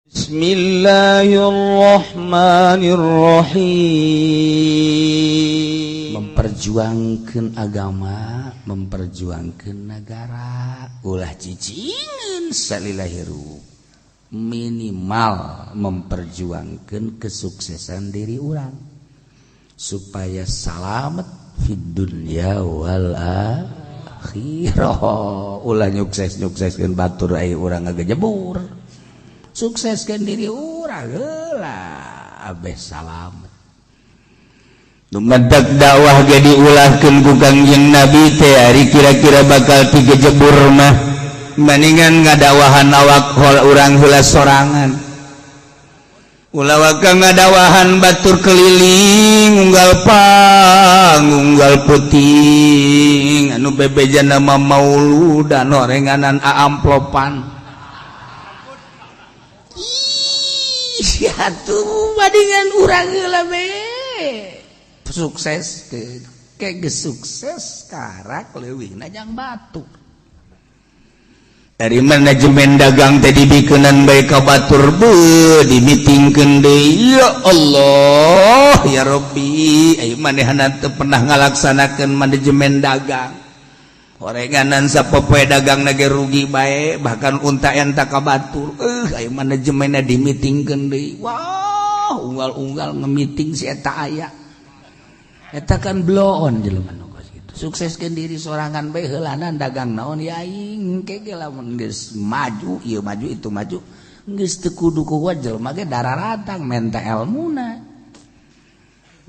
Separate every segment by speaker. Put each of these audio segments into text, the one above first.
Speaker 1: Bismillahirrahmanirrahim. Memperjuangkan agama, memperjuangkan negara, ulah cicingin salilahiru. Minimal memperjuangkan kesuksesan diri orang supaya selamat fid dunya wal akhirah. Ulah nyukses-nyukseskeun batur aya urang ngagejebur. Sukseskan diri urang heula abeh salamet. Nu madak dakwah ge diulahkeun ku Kangjeng Nabi teh ari kira-kira bakal digejebur mah mendingan ngadawahan awak urang heula sorangan. Ulah waka ngadawahan batur keliling unggal pang unggal puting anu bebejana mah mauludan orenganan amplopan. Ya tuh badingan urang heula be sukses ke sukses karak leuwihna jang batur. Dari manajemen dagang tadi dibikeun bae ka batur be dimitingkeun deui ya Allah ya Rabbi aya manehna teu pernah ngalaksanakeun manajemen dagang. Orenganan sapopoe dagang nage rugi bae bahkan unta enta ka batur aya manajemenna dimitingkeun deui. Wah unggal-unggal ngemiting si eta aya eta kan blow on jelema nu kitu sukseskeun diri sorangan bae heulana dagang naon ya aing engke lamun geus maju ieu maju itu maju geus teu kudu ku jelema ge dararatang menta elmuna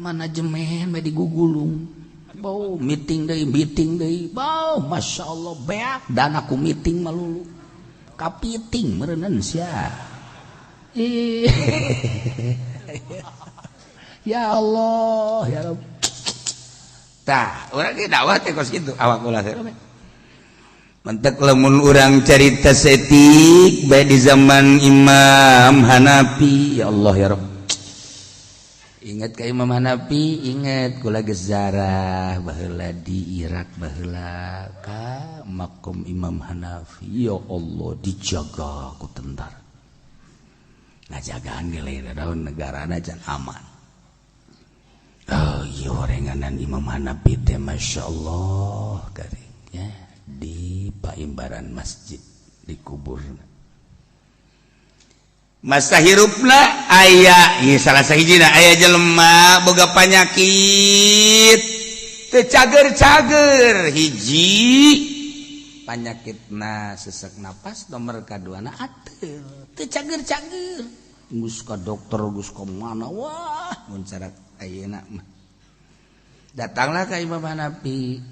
Speaker 1: manajemen bae digugulung. Bau meeting deui bau Masya Allah beak dan aku meeting malulu kapiting meureunan sia ya Allah ya Rabb tah urang ge dakwah teh kos kitu awak ulah teh mentek lamun urang carita setik bae di zaman Imam Hanafi ya Allah ya Rabb. Ingat ka Imam Hanafi, ingat kula geus zarah baheula di Irak baheula ka makom Imam Hanafi. Ya Allah dijaga ku tentara. Ngajagaan ge lain daun negarana can aman. Oh, ieu orenganan Imam Hanafi teh masyaallah karingnya di paimbaran masjid di kuburna. Masa hirupna aya ieu salah sahijina aya jelema boga panyakit teu cager-cager hiji panyakitna sesek napas nomor kaduana ateul teu cager-cager geus ka dokter geus ka mana wah mun carak ayeuna mah datanglah ka Imam Hanafi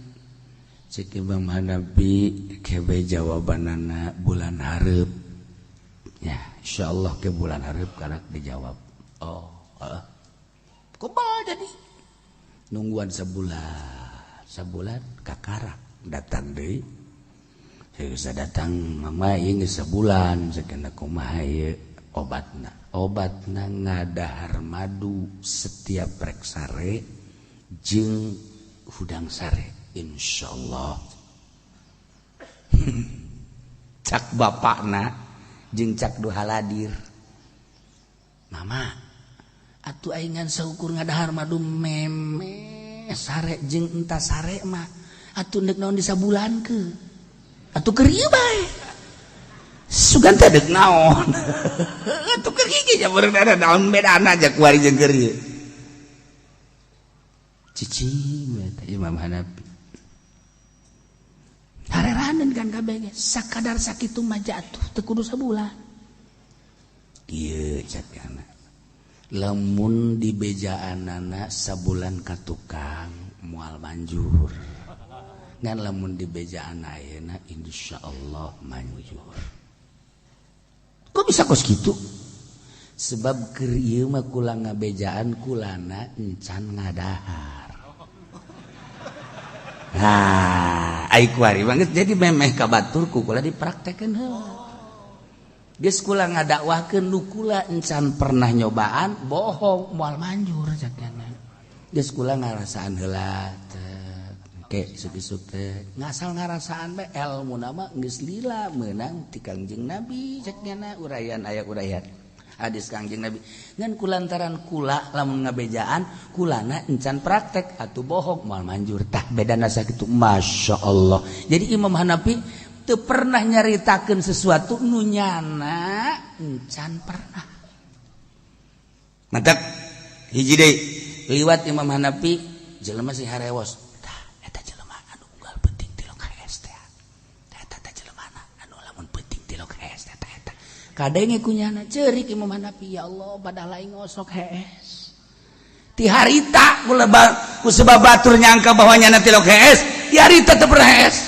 Speaker 1: cek Imam Hanafi kebe jawabanana bulan hareup ya insyaallah ke bulan hareup karak dijawab. Oh, kumaha jadi nungguan sebulan kakarak datang deui. Geus datang mama ieu geus sebulan sakena kumaha ieu obatna ngadahar madu setiap rek sare jeung hudang sare insyaallah. Cak bapakna jeung cak duha haladir mama atuh aing ngan saukur ngadahar madu meme sare jeung entah sare mah atuh deuk naon disabulankeun atuh keur ieu bae sugan teh deuk naon atuh keur hiji nya beureum ada naon bedana aja kuari jeung keur ieu cicing eta Imam Hanafi hareraneun kan kabeh ge sakadar sakitu mah jatuh teu kudu sabulan ieu cenah lamun di bejaanana sabulan ka tukang moal manjur ngan lamun di bejaan ayeuna insyaallah manjur kok bisa kos kitu sebab keur ieu mah kula ngabejaan kulana encan ngadahar. Nah, ai kuari banget jadi memeh ka batur ku kula dipraktekeun heula. Geus kula ngadakwahkeun nu kula encan pernah nyobaan bohong moal manjur cenah. Geus kula ngarasaan heula teh isuk-isuk teh ngasal ngarasaan bae ilmuna mah geus lila meunang ti Kangjeng Nabi cenah urayaan aya urayan.
Speaker 2: hadis Kangjeng Nabi ngan kulantaran kula lamun ngabejaan kulana encan praktek atuh bohong moal manjur tah bedana sakitu masyaallah. Jadi Imam Hanafi teu pernah nyaritakeun sesuatu nu nyana encan pernah. Mantap hiji deui liwat Imam Hanafi jelema si harewos tah eta jelema anu unggal penting ti lok HS teh eta teh jelema anu lamun penting ti lok HS eta kadenge kunyana ceurik Imam Hanafi ya Allah badah lain ngosok HS ti harita ku sebab batur nyangka bahwa nyana ti lok HS ti harita teu pernah HS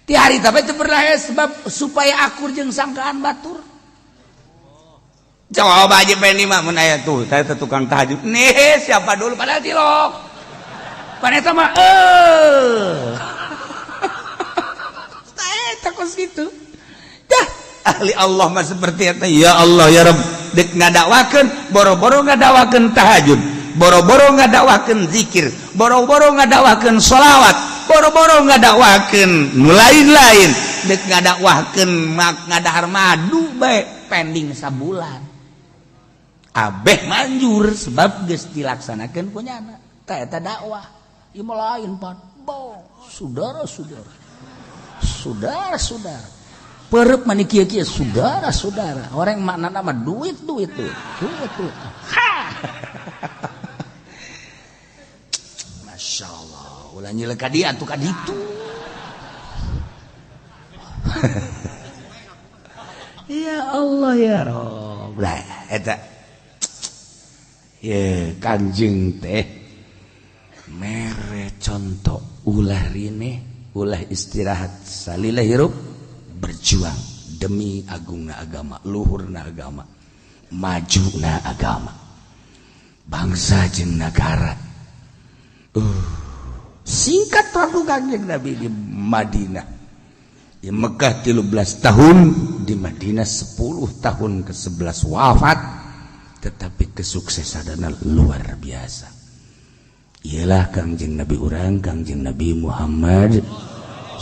Speaker 2: ti harita teh teu pernah HS sebab supaya akur jeung sangkaan batur. Jawab aja pengen mah mun aya tuh saya tukang tahajud nih siapa dulu padahal tilok paneta mah saya takut gitu dah ahli Allah mah seperti eta ya Allah ya Rabb dek ngadakwakeun boro-boro ngadakwakeun tahajud boro-boro ngadakwakeun zikir boro-boro ngadakwakeun sholawat boro-boro ngadakwakeun nu lain-lain dek ngadakwakeun ngadahar madu bae pending sabulan abeh manjur sebab geus dilaksanakeun ku nyana tah eta dakwah ieu mah lain pan saudara-saudara peureuk mani kieu-kieu saudara-saudara orang maknana mah duit masyaallah ulah nyeuleuk ka dieu atuh ka ditu ya Allah ya Rabb lah eta ye Kanjeng teh mere contoh ulah rine ulah istirahat salila hirup berjuang demi agungna agama luhurna agama majuna agama bangsa jeung negara singkat waktu Kanjeng Nabi di Madinah di Mekah 13 tahun di Madinah 10 tahun ke-11 wafat tetapi kesuksesanna luar biasa. Ialah Kangjeng Nabi urang Kangjeng Nabi Muhammad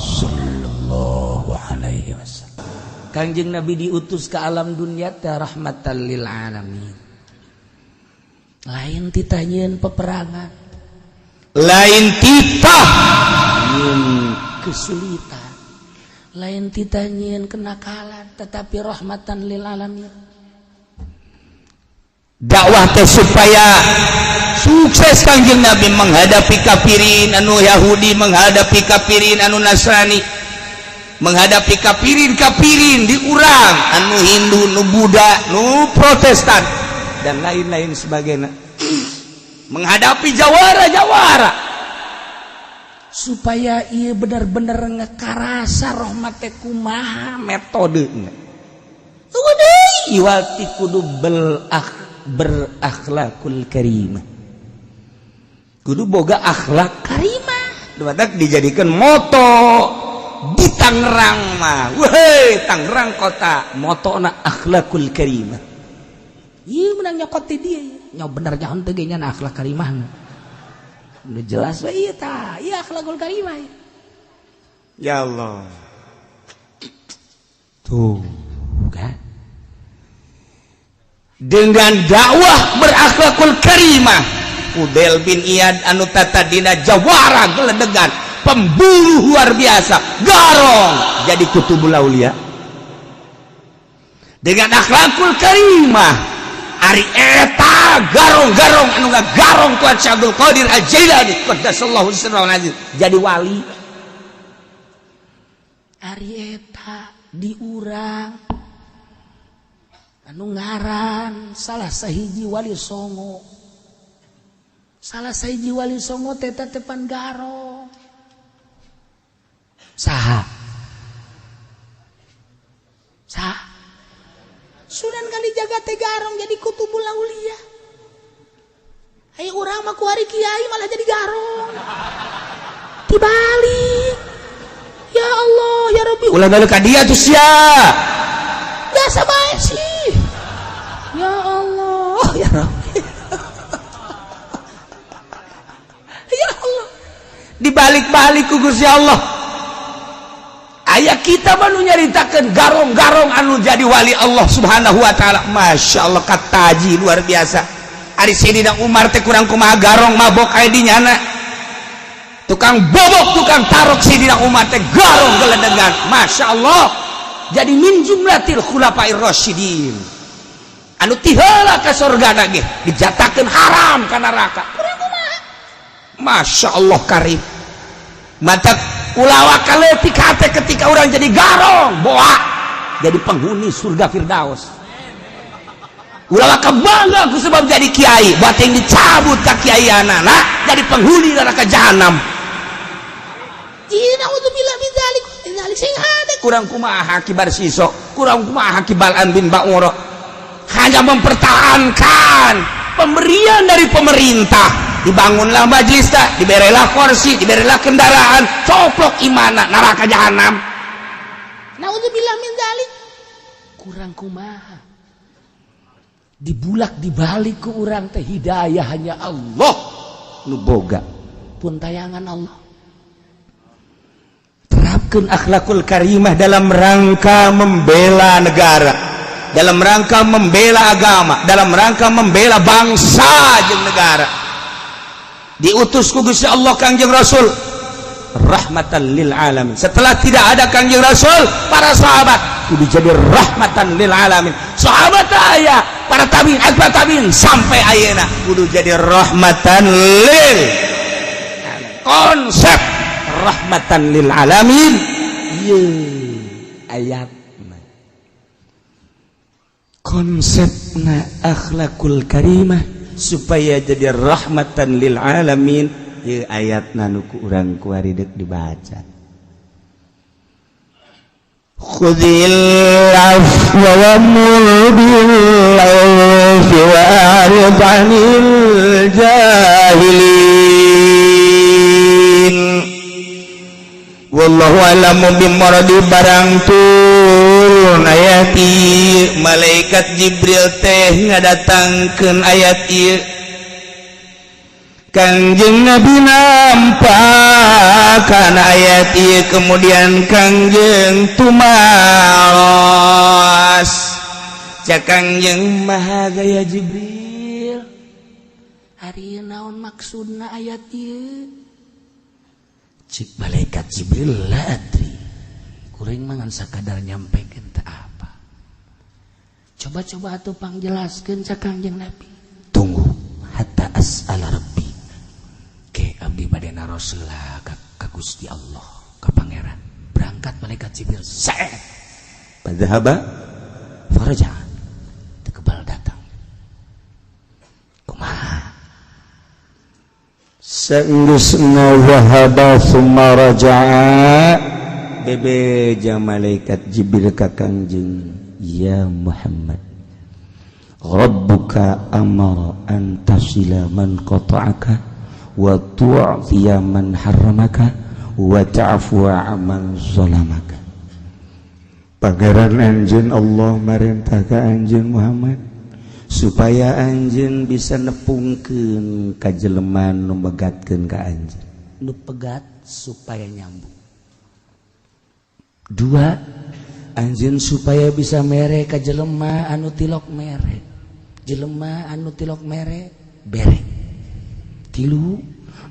Speaker 2: sallallahu alaihi wasallam. Kangjeng Nabi diutus ke alam dunia teh rahmatan lil alamin. Lain ditanyain peperangan. Lain titah kesulitan. Lain ditanyain kenakalan tetapi rahmatan lil alamin. Dakwah teh supaya sukses Kanjeng Nabi menghadapi kafirin anu Yahudi, menghadapi kafirin anu Nasrani, menghadapi kafirin di urang anu Hindu, nu Buddha, nu Protestan dan lain-lain sebagainya. Menghadapi jawara supaya ieu bener-bener ngekarasa rahmat teh kumaha metodenya. Tunggu deui iwati kudu berakhlakul karimah kudu boga akhlak karimah duadak dijadikan moto di Tangerang mah weh Tangerang kota motona akhlakul karimah ieu menang nyokot ti dieu nya bener nya henteu ge nya akhlak karimah udah jelas we ieu tah ieu akhlakul karimah ya Allah tuh kan dengan dakwah berakhlakul karimah Fudail bin Iyad anu tata dina jawara geledegan pemburu luar biasa garong jadi kutubul aulia dengan akhlakul karimah ari eta garong-garong anu garong Tuan Syabdul Qadir Al-Jailani qaddasallahu sirrahu aziz jadi wali ari eta diurang anu ngaran salah sahiji wali songo teh tepan garong saha Sunan Kalijaga teh garong jadi kutubul aulia aya urang mah ku ari kiai malah jadi garong dibalik ya Allah ya Rabbi ulah balik ka dia tuh sia biasa bae sih ya Allah ya Rabbi ya Allah dibalik-balik ku Gusti Allah aya kita baru nyaritakeun garong-garong anu jadi wali Allah Subhanahu wa taala. Masya Allah kataji luar biasa. Ari Sayyidina Umar teh kurang kumaha garong mabok aya di nyana. Tukang bobok, tukang tarok Sayyidina Umar teh garong geledegan. Masya Allah. Jadi min jumlatil khulafair rasyidin. Anu tiheula ka surgana ge dijatakeun haram ka neraka. Kurang kumaha. Masya Allah karim. Mata ulawa kaletik hate ketika orang jadi garong boa jadi penghuni surga Firdaus. Ulawa kebangga ku sebab jadi kiai bateng dicabut ka kiaianana jadi penghuni neraka jahanam. Ina udzubillah min zalik sing hade kurang kumaha kibar sisok kurang kumaha kibalan bin Ba'ura hanya mempertahankan pemberian dari pemerintah. Dibangunlah majlis tak, diberilah kursi, diberilah kendaraan, coplok imana neraka jahanam. Naudzubillah min dzalik. Kurang kumaha. Dibulak dibalik ke urang teh hidayah hanya Allah nu boga. Pun tayangan Allah. Terapkeun akhlakul karimah dalam rangka membela negara, dalam rangka membela agama, dalam rangka membela bangsa jeung negara. Diutus ku Gusti Allah Kangjeng Rasul rahmatan lil alamin. Setelah tidak ada Kangjeng Rasul, para sahabat kudu jadi rahmatan lil alamin. Sahabat aya, para tabi'in, atba tabi'in sampai ayeuna kudu jadi rahmatan lil konsep rahmatan lil alamin. Ye ayatna konsepna akhlakul karimah supaya jadi rahmatan lil alamin. Ieu ayatna nu ku urang kuari deuk dibaca. Khudhil afwa wa'mur bil 'urfi wa'rid 'anil jahilin. Wallahu a'lamu bimuradi barang turun ayat ieu malaikat Jibril teh ngadatangkeun ayat ieu Kangjeng Nabi nampak kana ayat ieu kemudian Kangjeng tumaos cak Kangjeng Maha Gaya Jibril ari naon maksudna ayat ieu cik malaikat Jibril la adri kuring mangan sakadar nyampekeun teh apa coba-coba atuh pangjelaskeun cak Kangjeng Nabi tunggu hatta as'ala rabbi ke abdi bade naroseula ka Gusti Allah ka pangeran berangkat malaikat Jibril saet padahaba faraja tekebal datang kumaha saenggeusna wahaba summa raja'a bebeja malaikat Jibril ka Kangjeng ya Muhammad Rabbuka amara an tasila man qata'aka wa tu'fiya man harramaka wa ta'fu amman zalamaka. Pangeran anjeun Allah marentah ka anjeun Muhammad supaya anjeun bisa nepungkeun ka jelema nu megatkeun ka anjeun. Nu pegat supaya nyambung. Dua, anjeun supaya bisa mere ka jelema anu tilok mere. Jelema anu tilok mere bere. Tilu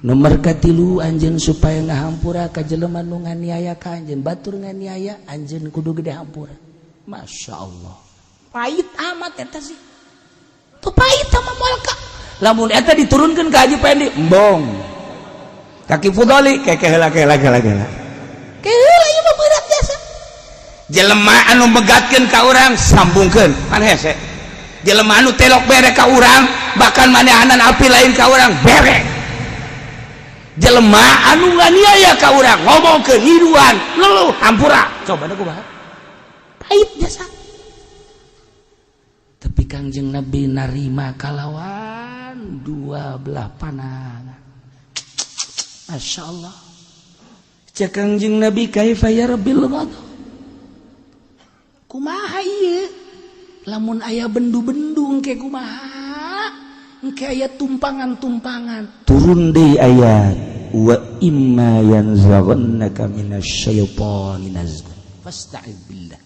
Speaker 2: nomor katilu anjeun supaya ngahampura ka jelema nu nganiaya ka anjeun batur nganiaya anjeun kudu gede hampura. Masya Allah pahit amat eta sih tuh pahit sama molka lamun eta diturunkeun ka Haji Pendi embong kaki Fudoli keke heula heula ieu mah berat jasa jelema anu megatkeun ka urang sambungkeun pan hese jelema anu telok bere ka urang bahkan manehanan api lain ka urang bere jelema anu nganiaya ka urang ngomongkeun hiruan leuh hampura coba da kumaha pahit jasa tapi Kangjeng Nabi narima kalawan dua belah pandangan. Masya Allah cek Kangjeng Nabi kaifa ya rabbil ghadab kumaha ieu lamun aya bendu-bendu engke kumaha engke aya tumpangan-tumpangan turun deui ayat wa imma yanzaghannaka minasy syaitani nazghun fasta'id billah.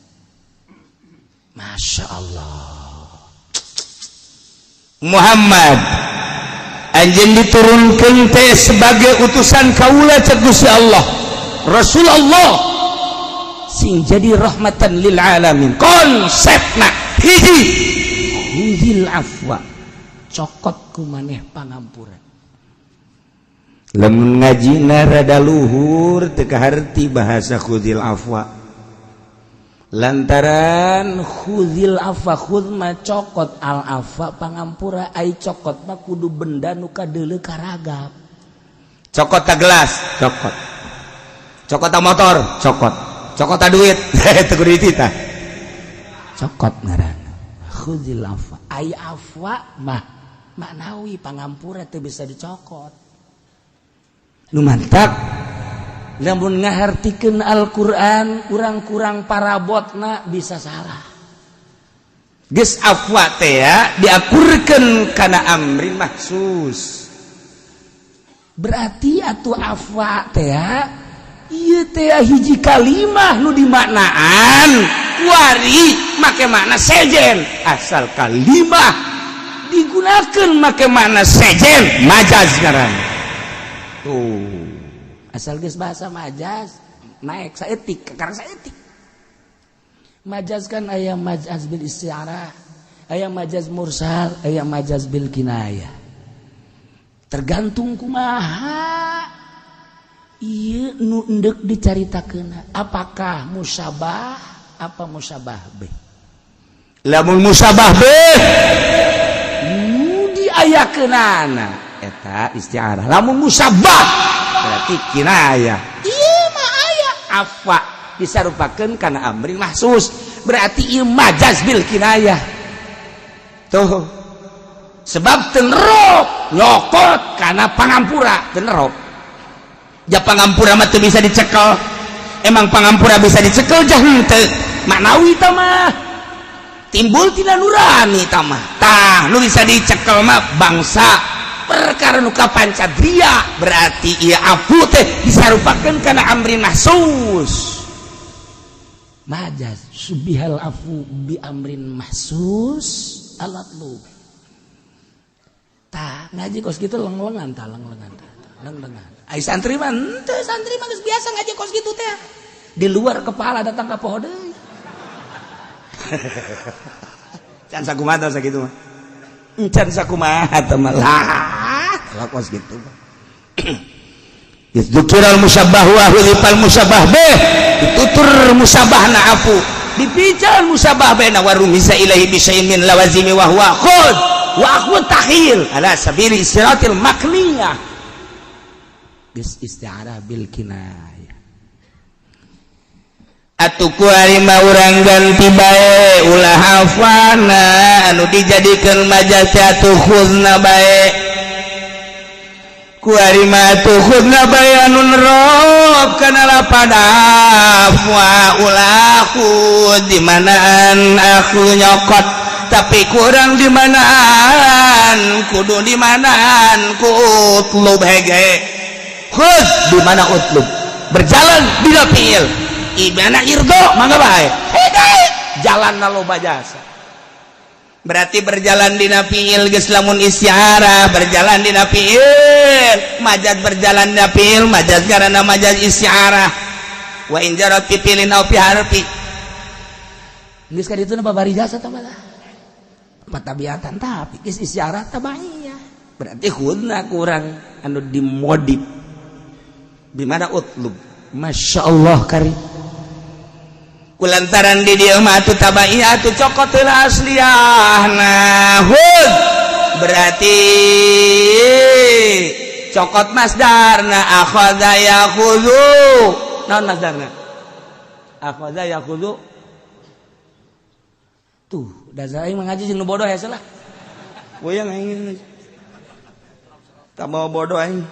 Speaker 2: Masya Allah.
Speaker 1: Muhammad anjeun diturunkeun teh sebagai utusan kaula cek Gusti Allah. Rasulullah
Speaker 2: sing jadi rahmatan lil alamin.
Speaker 1: Konsepna hiji,
Speaker 2: khudil afwa, cokot ku maneh pangampura.
Speaker 1: Lamun ngajina rada luhur teu kaharti bahasa khudil afwa. Lantaran
Speaker 2: khudil afwa, khud mah cokot, al afwa pangampura, ai cokot mah kudu benda nu kadeuleu karagap.
Speaker 1: Cokot ta gelas, cokot. Cokot ta motor, cokot. Cokot ta duit, teu kudu dititah.
Speaker 2: Cokot ngaranna. Khudil afwa, ai afwa mah maknawi pangampura teu bisa dicokot. Nu mantap lamun ngahartikeun Al-Qur'an urang kurang parabotna bisa salah.
Speaker 1: Geus afwa teh ya diakurkeun kana amrin mahsus.
Speaker 2: Berarti atuh afwa teh ya ieu teh hiji kalimah nu dimaknaan kuari make makna sejen.
Speaker 1: Asal kalimah
Speaker 2: digunakeun make makna sejen
Speaker 1: majaz ngaranna. Tuh.
Speaker 2: Asal geus bahasa majaz naik saeutik karang saeutik. Majaz kan aya majaz bil isti'arah, aya majaz mursal, aya majaz bil kinayah. Tergantung kumaha ieu nu endek dicaritakeun, apakah musyabah apa musyabah beh.
Speaker 1: Lamun musyabah beh
Speaker 2: nu diayakeunana eta isti'arah. Lamun musyabah berarti kinayah. Ieu mah aya afwa disarupakeun kana amrin mahsus, berarti ieu majaz bil kinayah.
Speaker 1: Tuh.
Speaker 2: Sebab teu nerop nyokot kana pangampura, teu nerop.
Speaker 1: Ja pangampura mah teu bisa dicekel. Emang pangampura bisa dicekel jah henteu.
Speaker 2: Maknawi tah mah timbul tina nurani tah mah.
Speaker 1: Tah nu bisa dicekel mah bangsa
Speaker 2: perkara nu kapancadria, berarti ieu afu teh disarupakeun kana amrin mahsus. Majaz subihal afu bi amrin mahsus alatlu. Tah ngaji kos kitu leng-lengan tah leng-lengan. Ai santri mah teu, santri mah geus biasa ngaji kos kitu teh. Di luar kepala datang ka poho deui.
Speaker 1: Can sakumaha tah sakitu mah.
Speaker 2: Encan sakumaha teh mah lah kos kitu.
Speaker 1: Dzikral musabbah wa hulifal musabbah beh ditutur musabahna afu
Speaker 2: dipical musabah baina warumisa ilahi bisyai'in min lawazimi wa huwa khud wa akhud tahil ala sabili istiratil makniyah. Geus isti'arah bil kinayah.
Speaker 1: Atuh kuari mah urang ganti bae ulah hafana anu dijadikeun majaz atuh khudna bae. Kuari mah atuh khudna bae anu nerop kana lapad afwa ulah khud di manaan aku nyokot tapi kurang di manaan kudu di manaan ku utlub hege. Khud di mana utlub berjalan bila fiil ibana irdo mangga bae hidayah jalan loba jasa. Berarti berjalan dina fiil geus lamun isti'arah berjalan dina fiil, majaz berjalan dina fiil, majaz karana majaz isti'arah. Wa in jarat fi fiilin aw fi harfi.
Speaker 2: Geus ka ditu babari jasa tah malah. Patabiatan tapi geus isti'arah tah bae. Berarti khudna kurang anu dimodif. Di mana utlub? Masyaallah karim.
Speaker 1: Kulantaran di dieu mah atuh tabaiyah atuh cokot teu asliyahna hud berarti cokot masdarna akhadha yakhudhu. Naon masdarna? Akhadha yakhudhu.
Speaker 2: Tuh dasar aing mengaji jeung nu bodoh ya salah.
Speaker 1: Goyang aing. Tak mau bodoh aing.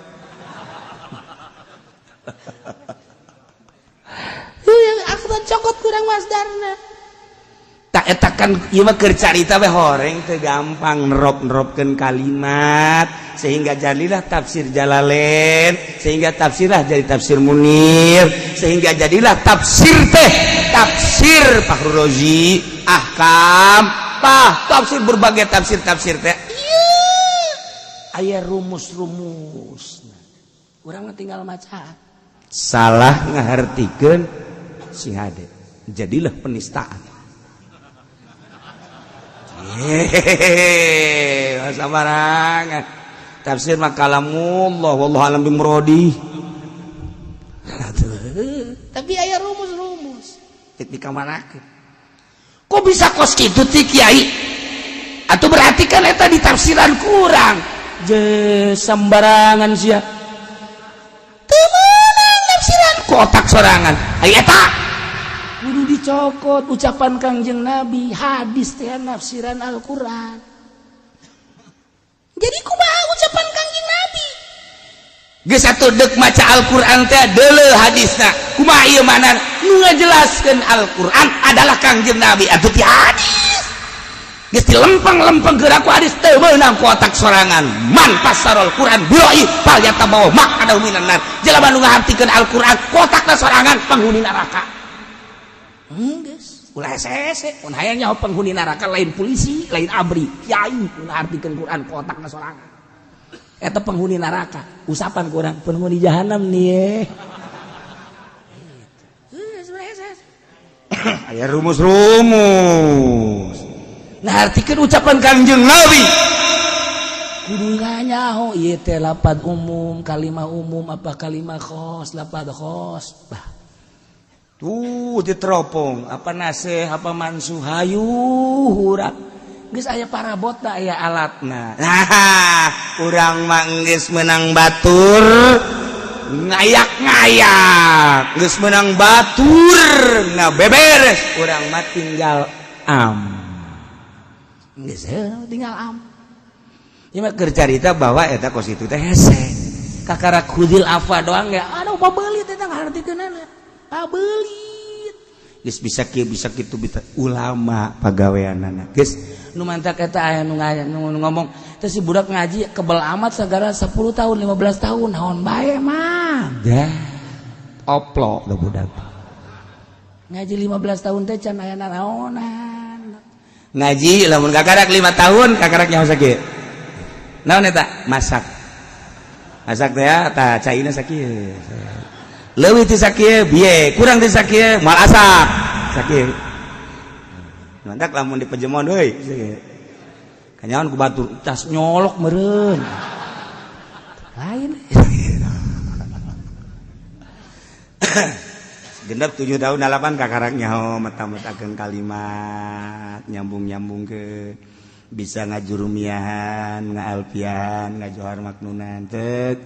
Speaker 2: Akhirnya cokot kurang masdarna.
Speaker 1: Tak
Speaker 2: etakan carita horeng teu gampang nerop-neropkeun kalimat sehingga jadilah tafsir Jalalain, sehingga tafsirlah jadi tafsir Munir, sehingga jadilah tafsir Fakhrul Razi, ahkam, tafsir berbagai tafsir teh. Aya rumus-rumus. Urang tinggal maca. Salah ngahartikeun sing hade. Jadilah penistaan. Sabarangan tafsir makalamullah wallahu alam bimuradi. Tapi aya rumus-rumus dikamanakeun. Kok bisa kos kitu ti kiai? Atuh berarti kan eta di tafsiran kurang. Je sembarangan sia. Teu meunang tafsiran kotak sorangan. Aya eta kudu dicokot ucapan Kangjeng Nabi, hadis teh nafsiran Al-Qur'an. Jadi kumaha ucapan Kangjeng Nabi? Geus atuh deuk maca Al-Qur'an teh deuleu hadisna. Kumaha ieu mana nu ngajelaskeun Al-Qur'an adalah Kangjeng Nabi atuh ti hadis. Geus dilempeng-lempeng geura ku hadis teu meunang ku otak sorangan. Man pasarul Qur'an biroi fal yatabawa maq'adahu minan nar. Jelema nu ngahartikeun Al-Qur'an ku otakna sorangan penghuni neraka. Guys, ulah hese mun hayang nyaho penghuni neraka lain polisi, lain abri, kiai mun artikeun Quran kotakna sorangan. Eta penghuni neraka, usapan ku urang penghuni jahanam nih. Aya rumus-rumus. Nah artikeun ucapan Kangjeng Nabi. Kudu nyaho ieu teh lapad umum, kalimah umum apa kalimah khos, lapad khos. Bah tuh diteropong apa nasih apa mansuh hayu urang geus aya parabot da aya alatna. Nah urang mah geus meunang batur ngayak-ngayak geus meunang batur nah beberes urang mah tinggal geus tinggal ieu mah keur carita bahwa eta kos itu teh hese kakara khudil afa doang ya aduh pabeuli teh ngartikeunana abelit geus bisa kieu bisa kitu ulama pagaweanana geus nu mantak eta aya nu ngomong teh si budak ngaji kebal amat sagara 10 tahun 15 tahun naon bae mah dah oplo da budak ngaji 15 tahun teh can aya naonan ngaji lamun kakarak 5 tahun kakarak nyaho sakieu naon eta masak teh tah caina sakieu leuwih ti sakieu bieu kurang ti sakieu moal asap sakieu mantak lamun di pejemon euy kanyaon ku batur tas nyolok meureun lain genep 7 tahun 8 kakarak nyaho meta-metakeun kalimat nyambung-nyambungkeun bisa ngajurumiahan ngaalfiahan ngajohar maknunan teuk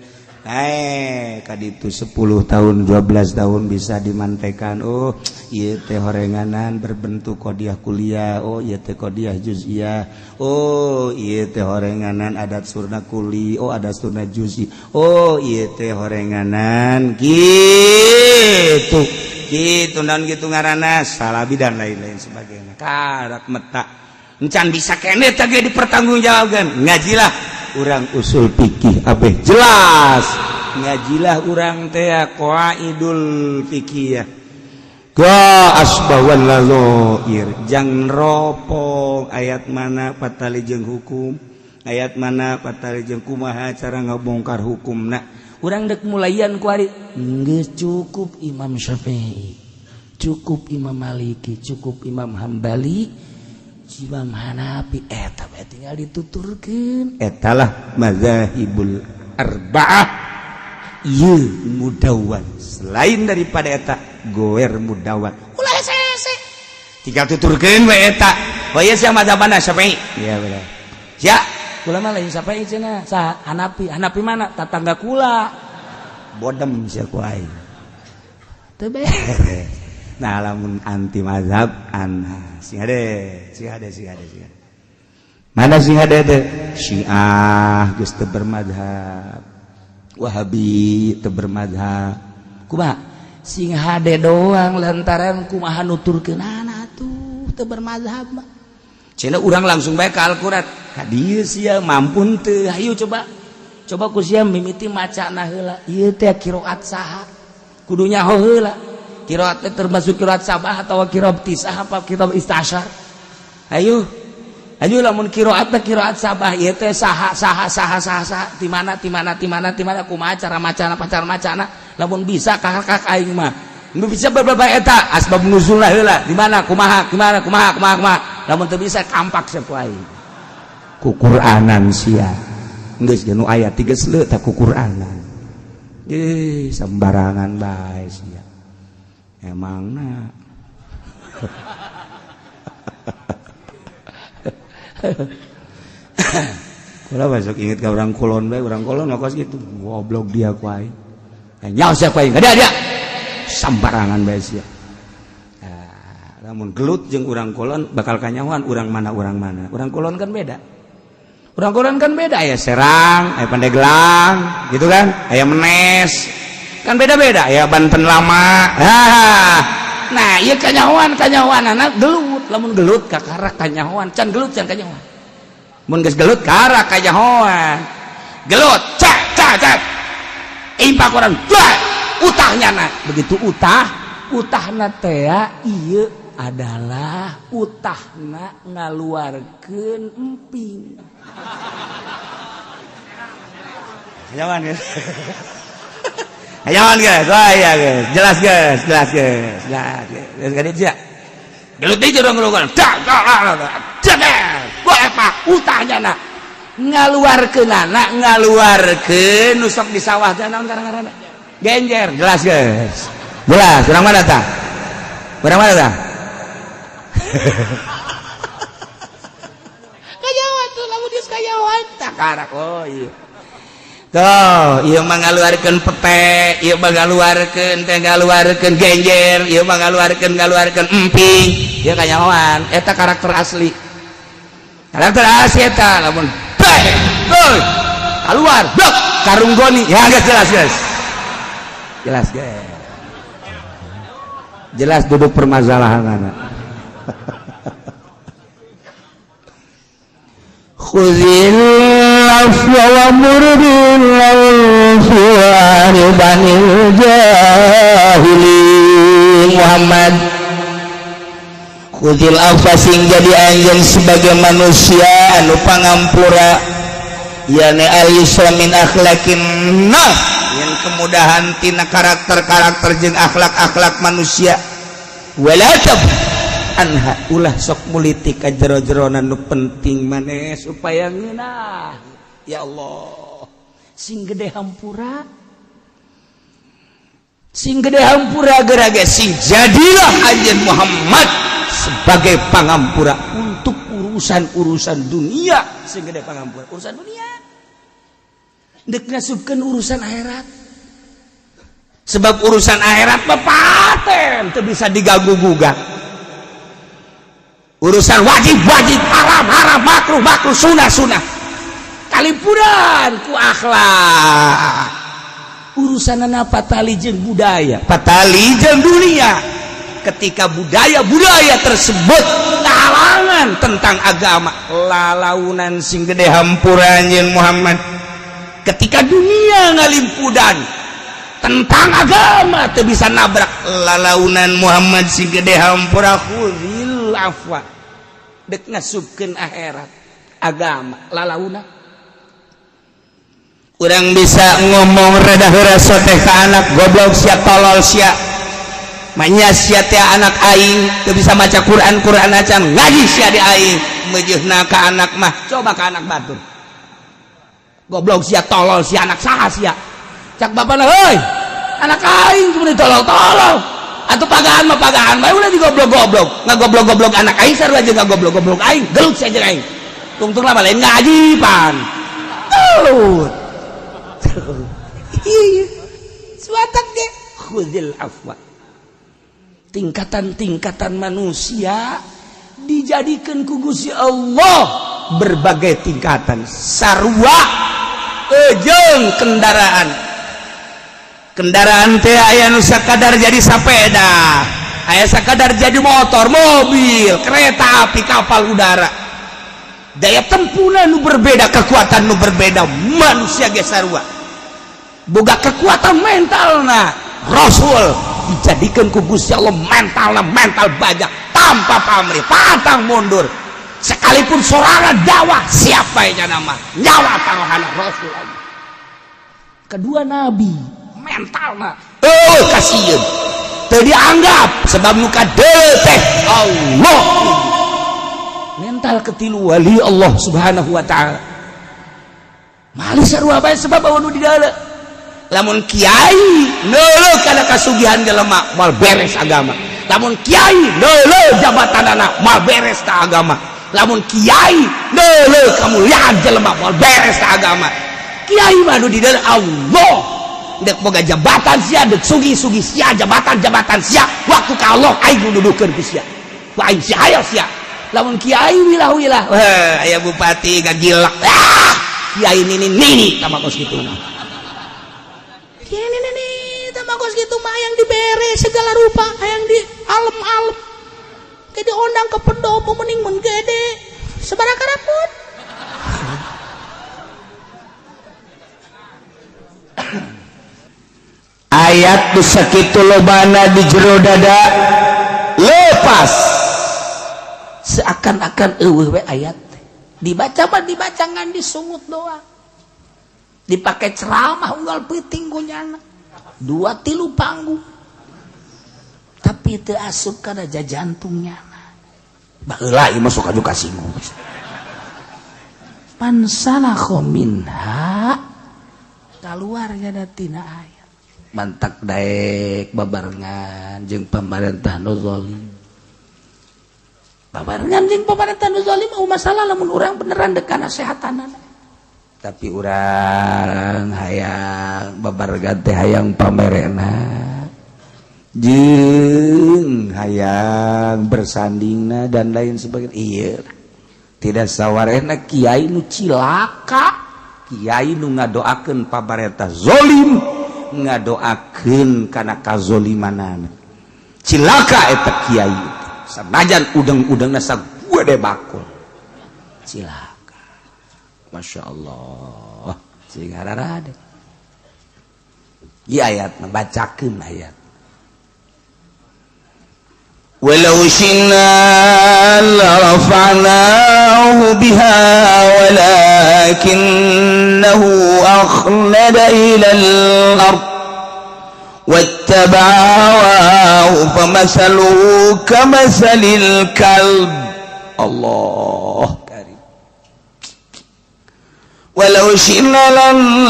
Speaker 2: kaditu 10 tahun 12 tahun bisa dimantekan. Oh ieu teh horenganan berbentuk qodiyah kuliah. Oh ieu teh qodiyah juz'iyah. Oh ieu teh horenganan adat surna kuli. Oh adat surna juz'i. Oh ieu teh horenganan kitu naon kitu ngaranna salabi dan lain-lain sebagainya karak meta encan bisa keneh teh ge dipertanggungjawabkeun ngajilah urang usul fikih abeh jelas ngajilah urang teh qaidul fikih ka asbawan lazoir jang neropong ayat mana patali jeung hukum ayat mana patali jeung kumaha cara ngabongkar hukumna urang dek mulaian ku ari geus cukup Imam Syafi'i cukup Imam Maliki cukup Imam Hambali Imam Hanafi eta bae tinggal dituturkeun etalah mazahibul arba'ah ieu mudawwan selain daripada eta goer mudawwan ulah hese tinggal tuturkeun bae eta bae sia mazhabna Syafi'i iya bener sia kula mah lain Syafi'i cenah sa Hanafi mana tatangga kula bodem sia ku aing teu beres. Nah lamun anti mazhab sing hade mana sing hade teh Syiah geus teu bermadzhab Wahabi teu bermadzhab kumaha sing hade doang lantaran kumaha nuturkeunana atuh teu bermazhab mah cenah urang langsung bae ka Al-Qur'an hadieu sia mampun teu hayu coba ku sia mimiti macana heula ieu teh qiraat saha kudu nyaho heula qiraat teh termasuk qiraat sabah atawa qiraat tisah apa qiraat istasyar ayo lamun qiraat teh qiraat sabah ieu teh saha ti mana kumaha cara macana lamun bisa kakak aing mah nu bisa beberapa eta asbab nuzulna heula di mana kumaha lamun teu bisa kampak saku aing ku Qur'anan sia geus nu aya 3 leut ta ku Qur'anan sembarangan bae sia emangna kula besok inget ka urang kulon bae urang kulon ngokos gitu goblok dia ku aing nyaho sia ku aing ada sambarangan bae sia. Lamun gelut jeung urang kulon bakal kanyahoan urang mana. Urang kulon kan beda. Aya Serang, aya Pandeglang, gitu kan? Aya Menes. Kan beda-beda, aya Banten Lama. Nah, ieu kanyahoan gelut. Lamun gelut ka karak kanyahoan, can gelut can kanyahoan. Mun geus gelut karak kanyahoan. Gelut, cak. Impak urang, utahnya begitu utahna teh ieu adalah utahna ngaluarkeun emping. Jangan guys. Jangan guys. Ya guys. Jelas guys. Gadit sia. Gelut deui urang ngulukan. Apa utahnya ngaluarkeun nu sok di sawah teh naon ngaranna? Genjer, jelas guys. Jelas, urang mana tah? Kajawan tuh, lamun geus kajawan tak karak. Oh iya. Tuh, ieu mah ngaluarkeun pepe, ieu mah ngaluarkeun genjer, ieu mah ngaluarkeun emping. Ieu kajawan, eta karakter asli. Karakter asli eta lamun keluar, blok karung goni. Ya guys, jelas guys. Jelas duduk permasalahan anak. Khuzil afwa wa murdil awfi'ani banil jahilin Muhammad. Khuzil afwa sing jadi anjeun sebagai manusia anu pangampura yani al-yusra min akhlaqin yang kemudahan tina karakter jeung akhlak manusia walatab anha ulah sok mulitik ka jero-jerona nu penting maneh supaya ngeunah ya Allah sing gede hampura gerage sing jadilah anjeun Muhammad sebagai pangampura untuk urusan dunia sing gede pangampura urusan dunia dek ngasupkeun urusan akhirat sebab urusan akhirat mah paten teu bisa diganggu-gugat urusan wajib haram makruh sunah kalipuran ku akhlak urusanana patali jeung budaya patali jeung dunia ketika budaya tersebut halangan tentang agama lalaunan sing gede hampura anjeun Muhammad ketika dunia ngalimpudan tentang agama teu bisa nabrak lalaunan Muhammad sing gede hampura khuzil afwa dek ngasupkeun akhirat agama lalauna urang bisa ngomong rada heureuh teh ka anak goblok sia tolol sia manya sia teh anak aing teu bisa maca Quran acan ngaji sia di aing meujeunna ka anak mah coba ka anak batur goblok sia tolol sia anak saha sia cak bapana heuy anak aing kudu tolol atuh pagahan bae ulah digoblok-goblok ngagoblok-goblok anak aing sarua jeung ngagoblok-goblok aing gelut sia jeung aing tungtung lah lain ngaji pan iya suatak ge khuzil afwa tingkatan manusia dijadikan ku Gusti Allah berbagai tingkatan sarua jeung kendaraan teh aya nu sakadar jadi sapeda aya sakadar jadi motor, mobil, kereta api, kapal udara. Daya tempuna nu berbeda, kekuatan nu berbeda. Manusia ge sarua boga kekuatan mentalna. Rasul dijadikan ku Gusti Allah mentalna mental bajak tanpa pamrih, pantang mundur. Sekalipun sorangan dakwah siapa yang nama nyawa taruhana Rasul. Kedua nabi mentalna kasieun teu dianggap sebab muka teh Allah. Mental ketilu wali Allah subhanahu wa ta'ala malih sarua bae sebab anu di dalam lamun kiai neuleuh kana kasugihan jelema moal beres agama, lamun kiai neuleuh jabatanana moal beres ka agama, lamun kiai neuleuh kamuliaan jelema moal beres ka agama. Kiai mah nu di dalam Allah dek boga jabatan sia, dek sugi-sugi sia, jabatan-jabatan sia, waktu ka Allah aing nududukeun ku sia ku aing sia aya sia. Lamun kiai wilah-wilah aya bupati gagilak, kiai nini tamagos kitu mah, kiai nini tamagos kitu mah yang dibere segala rupa, yang di alem-alem kayak diondang ke pendopo mending mun gede sabaraha raput. Ayat nu sakitu lobana di jero dada lepas seakan-akan eueuh we ayat dibaca mah dibaca ngan disungut doang, dipakai ceramah unggal peuting gonyana 2-3 panggung tapi teu asup kana jajantungnya. Baheula ieu mah sok aju kasinggung. Pansalakha minha kaluar nya tina ayat mantak daek babarengan jeung pamarentah nu zalim. Babarengan jeung pamarentah nu zalim masalah lamun urang beneran dek kana sehatanana. Tapi urang hayang babarengan teh hayang pamerena jeung hayang bersandingna dan lain sebagainya. Ieu tidak sawarena kiai nu cilaka, kiai nu ngadoakeun pamarentah zalim, ngadoakeun kana kazolimanana. Cilaka eta kiai sanajan udeng-udengna sagede bakul. Cilaka. Masya Allah. Sing hararade. Ieu ayatna bacakeun ayat. Walau syi'na larafa'nahu biha walakinnahu akhlada ilal ard wattaba'a hawahu famathaluhu kamathalil kalb. Allah karim. Walau syi'na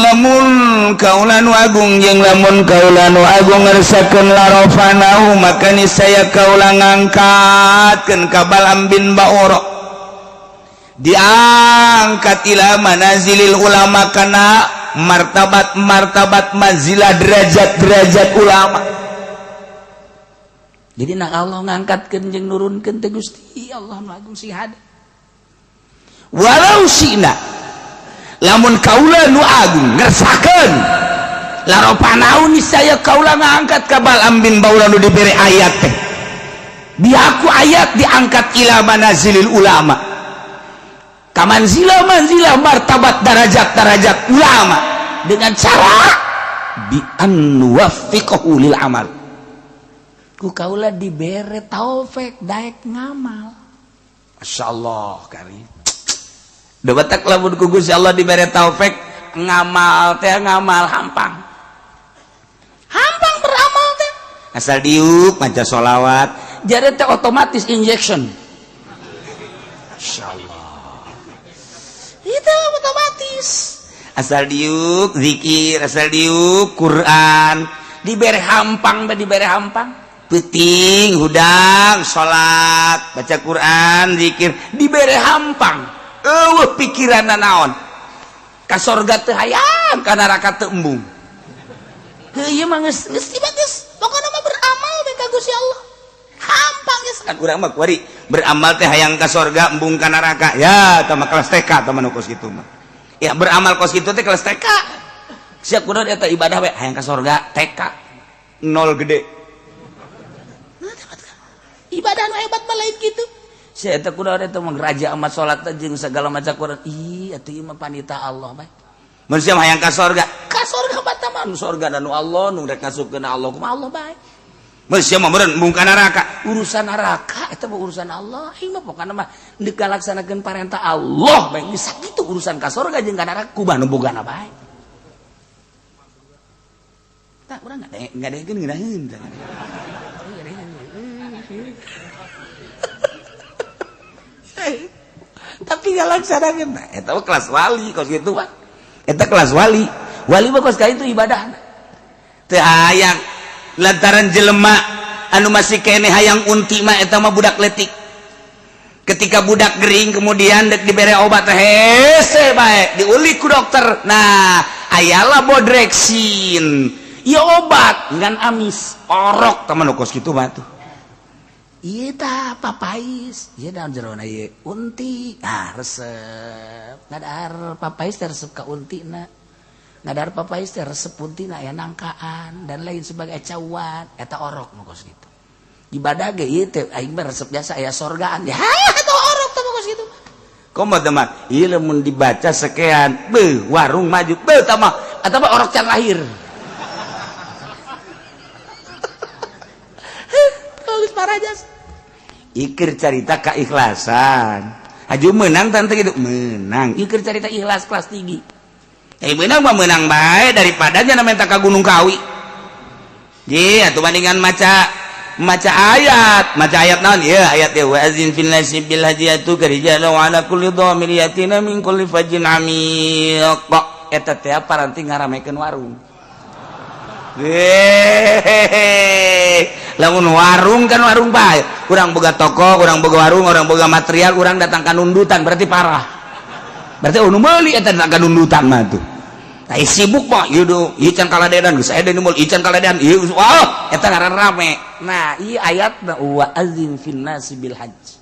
Speaker 2: lamun kaulan agung jeung lamun kaulan agung ngarsakeun larafa'nahu maka niscaya kaulan ngangkatkeun ka Balaam bin Ba'ura, diangkat ila manazilil ulama kana martabat manzilah derajat ulama. Jadi nak Allah ngangkatkeun jeung nurunkeun teh Gusti Allah nu agung sihada. Walau syi'na lamun kaula nu agung ngersakeun larafa'nahu niscaya kaula ngangkat ka Balaam bin Ba'ura nu dibere ayat teh. Biaku ayat diangkat ila manazilil ulama, kamanzilah martabat darajat ulama dengan cara bi an wafiqahu lil amal. Ku kaula dibere taufik daek ngamal. Masyaallah karim. Debetak lamun ku Gusti Allah dibere taufik ngamal teh ngamal hampang. Hampang beramal teh. Asal diuk maca sholawat, jadi teh otomatis injection. Masyaallah. Itu otomatis. Asal diuk zikir, asal diuk Quran, dibere hampang, peuting hudang salat, baca Quran, zikir, dibere hampang. Eueuh pikiranna naon? Ka sorga teu hayang, ka neraka teu embung. Heuh ieu mah geus bagus. Pokona mah beramal we ka Gusti Allah. Hampang geus kan urang mah kuari beramal teh hayang ka sorga, embung ka neraka. Ya, tah mah kelas TK tah mah nu kos kitu mah. Ya beramal kos kitu teh kelas TK. Siap kudu eta ibadah we hayang ka sorga TK. Nol gede. ibadah nu hebat mah lain kitu. Saya eta kunaon eta mah raja amat salat jeung segala macam Quran. Ih atuh ieu mah panita Allah bae. Mun sia hayang ka sorga bata mah nu sorga nu Allah nu rek ngasupkeun Allah kumaha Allah bae. Mun sia mah meureun mung ka neraka, urusan neraka eta mah urusan Allah. Ieu mah pokona mah deuk ngalaksanakeun parentah Allah bae. Bisa kitu urusan ka sorga jeung ka neraka kumaha nu bogana bae. Tah urang ngadegeun ngeunaheun tah. Tapi ngalaksanakeun eta mah kelas wali kos kitu mah. Eta kelas wali mah kos ka itu ibadah teu hayang lantaran jelema anu masih kene hayang unti mah eta mah budak leutik. Ketika budak gering kemudian dek dibere obat hese bae diulik ku dokter. Nah ayalah bodrexin ieu obat ngan amis orok teman kos kitu mah tuh. Ieu tah papais ieu daun jerona ieu unti resep ngadahar papais teh resep ka untina ngadahar papais teh resep untina aya nangkaan dan lain sebagai cawat eta orok nu kos kitu ibadah ge ieu teh aing mah resep biasa aya sorgaan ya eta orok teh kos kitu komo teman ieu lamun dibaca sekean beuh warung maju beuh tah mah eta mah orok can lahir geus parajas ikir carita keikhlasan aju menang tante gitu menang ikir carita ikhlas kelas tinggi menang mah menang bae daripada nya menta ka Gunung Kawi ye atuh bandingan maca ayat naon ieu ayat ya wa azin fil nasi bil hajiyatu karijala wa ala kulli dhamir yatina min kulli fajin amiq eta teh paranti ngaramekeun warung lamun warung kan warung bae urang boga toko urang boga warung urang boga material urang datang ka nundutan berarti parah berarti nu meuli eta datang ka nundutan mah tuh tah sibuk mah ieu can kaladean geus aya deui mul ieu can kaladean ieu wah eta ngaran rame. Nah ieu ayatna wa azin fin nasi bil hajj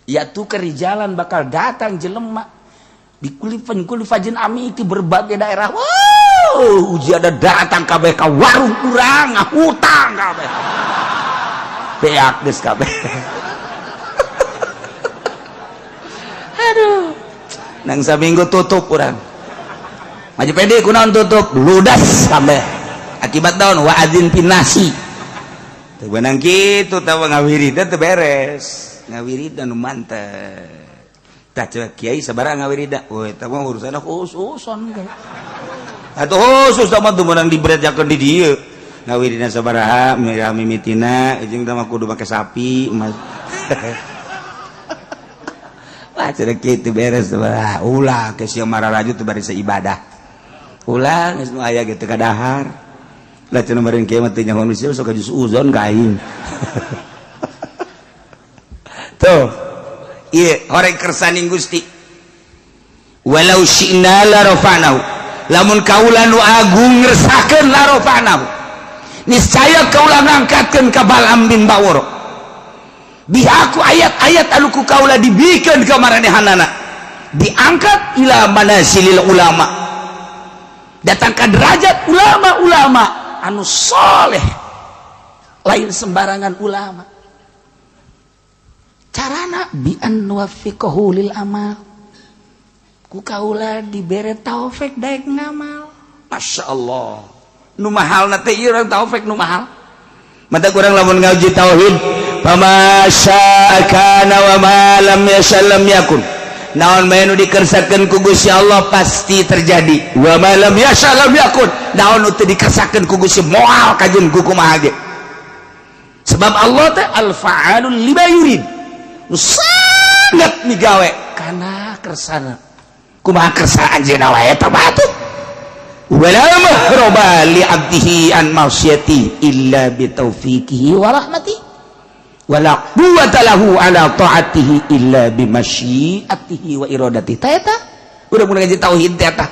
Speaker 2: yaitu kerijalan bakal datang jelema di kulli fajin ami itu berbagai daerah. Uji ada datang kabeh ka warung urang ngahutang kabeh. Beak geus kabeh. Aduh. Nang saminggu tutup urang. Maju pede kunaon tutup ludas kabeh. Akibat daun wa adzin pinnasi. Teu beunang kitu tah ngawirid teh beres. Ngawirid anu mantep. Tah kiai sabaraha ngawirid? Oh eta mah urusanna khususon kan. Atuh khusus sama tuh menang dibrejakeun di dieu ngawirina sabaraha mimitina jeung teh mah kudu make sapi wah cenah kitu beres sabaraha ulah ke sia mararaju teh bari ibadah ulah geus nu aya ge teu kadahar lah cenah meureun kieu mah teu nyaho misi sok jus uzon ka aing tuh ieu horeng kersaning Gusti walau syi'na la rafa'nahu lamun kaula nu agung ngresahkeun larofanahu niscaya kaula ngangkatkeun ka Balaam bin Bawor bihaku ayat-ayat anu ku kaula dibikeun ka maranehanana diangkat ila manasilil ulama datang ka derajat ulama-ulama anu soleh lain sembarangan ulama carana bi an wafiqahu lil amal ku kaula dibere taufik daek ngamal. Masya Allah nu mahal teh ieu urang taufik nu mahal mata kurang lamun ngaji tauhid fama syaa kana wa ma lam yasha lam yakun naon bae nu dikersakeun ku Gusti Allah pasti terjadi wa ma lam yasha lam yakun naon nu teu dikersakeun ku Gusti moal kajeun ku kumaha ge sebab Allah teh al fa'alul lima yurid nu sangat migawe kana kersana kumaha kersa anjeunna wae eta batuh wala mahroba li abdihi an ma'siyati illa bi taufiqihi wa rahmatihi wala quwwata lahu ala ta'atihi illa bi masyiatihi wa iradatihi ta eta udah mun ngaji tauhid teh eta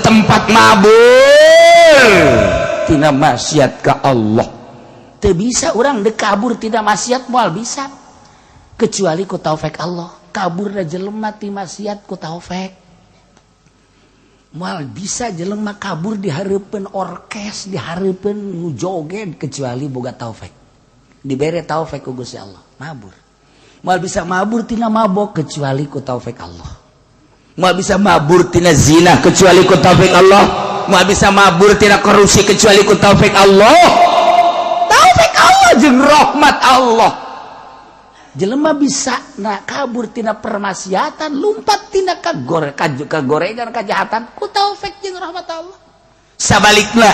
Speaker 2: tempat mabur tina maksiat ka Allah teu bisa urang deuk kabur tina maksiat moal bisa kecuali ku taufik Allah kabur da jelema ti maksiat ku taufik moal bisa jelema kabur di hareupeun orkes di hareupeun nu joget kecuali boga taufik dibere taufik ku Gusti Allah mabur. Moal bisa mabur tina mabok kecuali ku taufik Allah. Moal bisa mabur tina zina kecuali ku taufik Allah. Moal bisa mabur tina korupsi kecuali ku taufik Allah. Taufik Allah jeung rahmat Allah. Jelema bisa na kabur tina permaksiatan, lumpat tina kagorengan kejahatan ku taufik jeung rahmat Allah. Sabalikna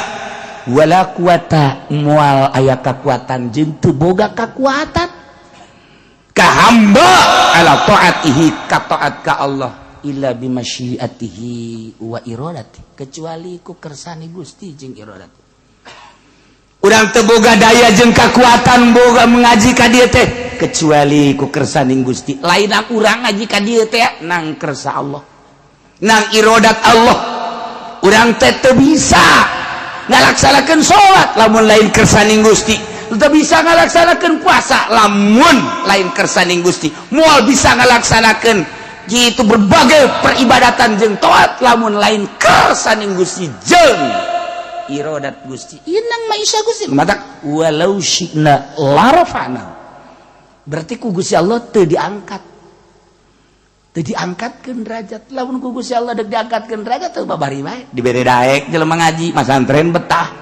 Speaker 2: wala kuwata moal aya kakuatan jeung teu boga kakuatan ka hamba ala taatihi ka taat ka Allah illa bimasyiatihi wa iradati kecuali ku kersani Gusti jeung iradati. Urang teu boga daya jeung kakuatan boga mengaji ka dieu teh kecuali ku kersani Gusti. Lain urang ngaji ka dieu teh nang kersa Allah. Nang iradat Allah. Urang teh teu bisa ngalaksanakeun salat lamun lain kersani Gusti. Teu bisa ngalaksanakeun puasa lamun lain kersaning Gusti. Moal bisa ngalaksanakeun gitu berbagai peribadatan jeung taat lamun lain kersaning Gusti jeung iradat Gusti. Inang maisha Gusti mata walau syi'na larafana. Berarti ku Gusti Allah teu diangkat. Teu diangkatkeun derajat. Lamun ku Gusti Allah deuk diangkatkeun derajat teu babari bae. Dibere daek jelema ngaji, masantren betah.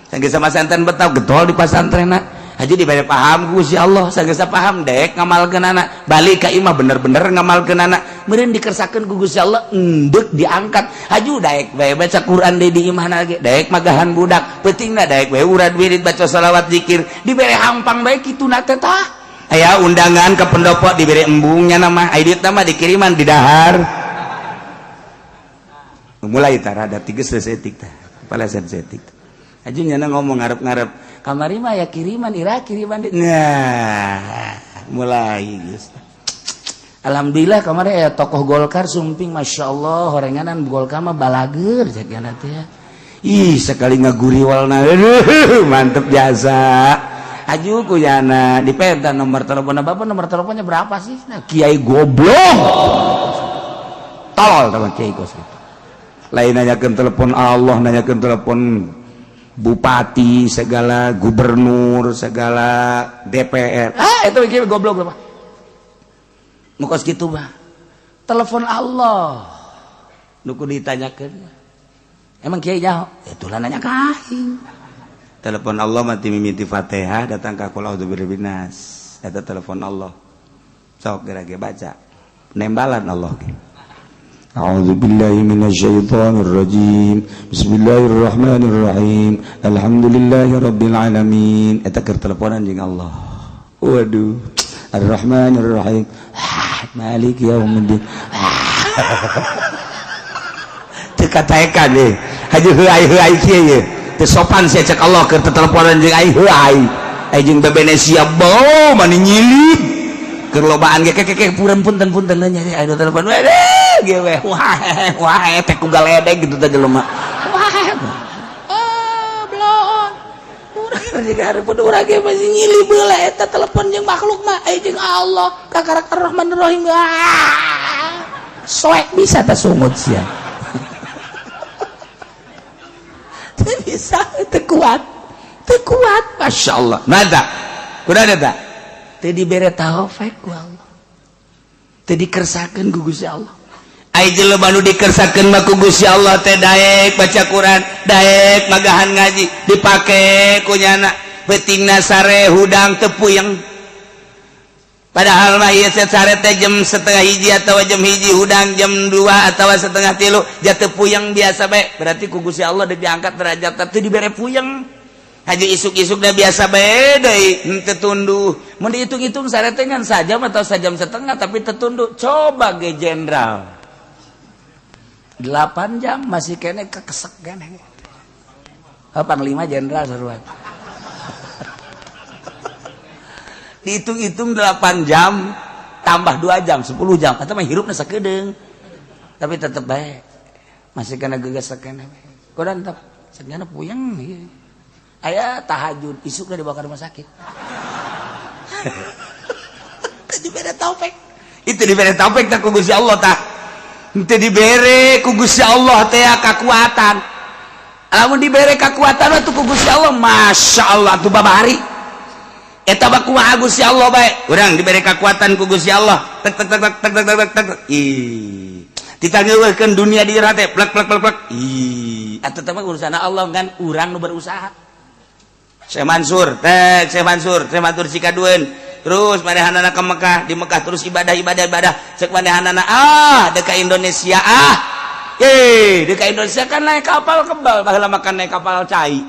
Speaker 2: Sanggeus masantren betah getol di pasantrenna. Haji dibere paham ku Gusti Allah, sanggeus paham daek ngamalkeunana. Balik ka imah bener-bener ngamalkeunana. Meureun dikersakeun ku Gusti Allah endeuk diangkat. Haji daek bae baca Quran deui di imahna ge, daek magahan budak. Pentingna daek bae urad wirid baca selawat zikir. Dibere hampang bae kituna teh tah. Aya undangan ke pendopo diberi embungnya nama aidit nama dikiriman di dahar. Mulai tarada 3 setik tah. Kepala setik. Ajunya ngomong ngarep-ngarep. Kamari mah ya kiriman ira kiriman. Nah, mulai geus. Alhamdulillah kamari aya tokoh Golkar sumping masyaallah horenganan Golkar mah balager jagana teh. Ih sekali ngaguriwalna. Mantep jasa. Aju kuyana dipenta nomor teleponnya bapak, nomor teleponnya berapa sih? Nah, Kiai goblok tolol sama Kiai Gos lain nanyakan telepon Allah, nanyakan telepon bupati segala, gubernur segala, DPR itu Kiai goblok berapa mukos gitu mah telepon Allah nuku ditanyakan emang Kiai nyaho itulah nanya kain telepon Allah mati mimiti Fatihah datang ka qul a'udzu birabbil nas eta telepon Allah sok gerage baca nembalan Allah ge a'udzu billahi minasyaitonir rajim bismillahirrahmanirrahim alhamdulillahirabbil alamin eta keur teleponan jeung Allah waduh arrahmanirrahim maliki yaumiddin teu kataekan deh haji heuai kieu teu sopan saya cek Allah keur teleponan jeung ai heuai ai jeung bebenesia bau mani nyilih keur lobaan ge keke punten nya aya telepon we ge we wah teh ku galedeg gitu teh jelema wah blon urang jeung hareupeun urang ge masih nyilih beula eta telepon jeung makhluk mah ai jeung Allah kakarak Ar-Rahmanir Rahim soek bisa teh sungut sia bisa kuat Masya Allah nada kuda ada tak tadi bere taufik ku Allah tadi kersakeun ku Gusti Allah ai jelema nu dikersakeun mah ku Gusti Allah teh daek baca Quran daek magahan ngaji dipake ku nyana beutingna sare hudang teu puyeng padahal mah ieu sare teh jam 12:30 atau jam 1 hudang jam 2 atau 2:30 jatuh puyeng biasa bae berarti ku Gusti Allah udah diangkat derajat teh dibere puyeng haji isuk-isukna biasa bae deui teu tunduh mun dihitung-hitung sare teh ngan sajam atau sajam setengah tapi teu tunduh coba ge jenderal 8 jam masih kene kekesek kene panglima jenderal saruan dihitung-hitung 8 jam tambah 2 jam 10 jam atau mah hirupna sakedeung tapi tetep bae masih kena gegas sakena kodan tetep sakena puyeng aya tahajud isukna dibawa ka rumah sakit dibere taufik itu dibere taufik tak ku Gusti Allah tah teu dibere ku Gusti Allah teh kakuatan lamun dibere kakuatan atuh ku Gusti Allah masyaallah tuh babari eta mah kumaha Gusti Allah bae urang diberi kekuatan ku Gusti Allah tek tek tek tek tek tek tek tek ih ditangeukeun dunia di dieu teh plek plek plek plek ih atuh teh mah urusan Allah kan urang nu berusaha Syekh Mansur Syekh Mansur Cikadueun terus manehanana ke Mekah di Mekah terus ibadah cek manehanana deuk ka Indonesia deuk ka Indonesia kan naik kapal kebal baheula makan naik kapal cai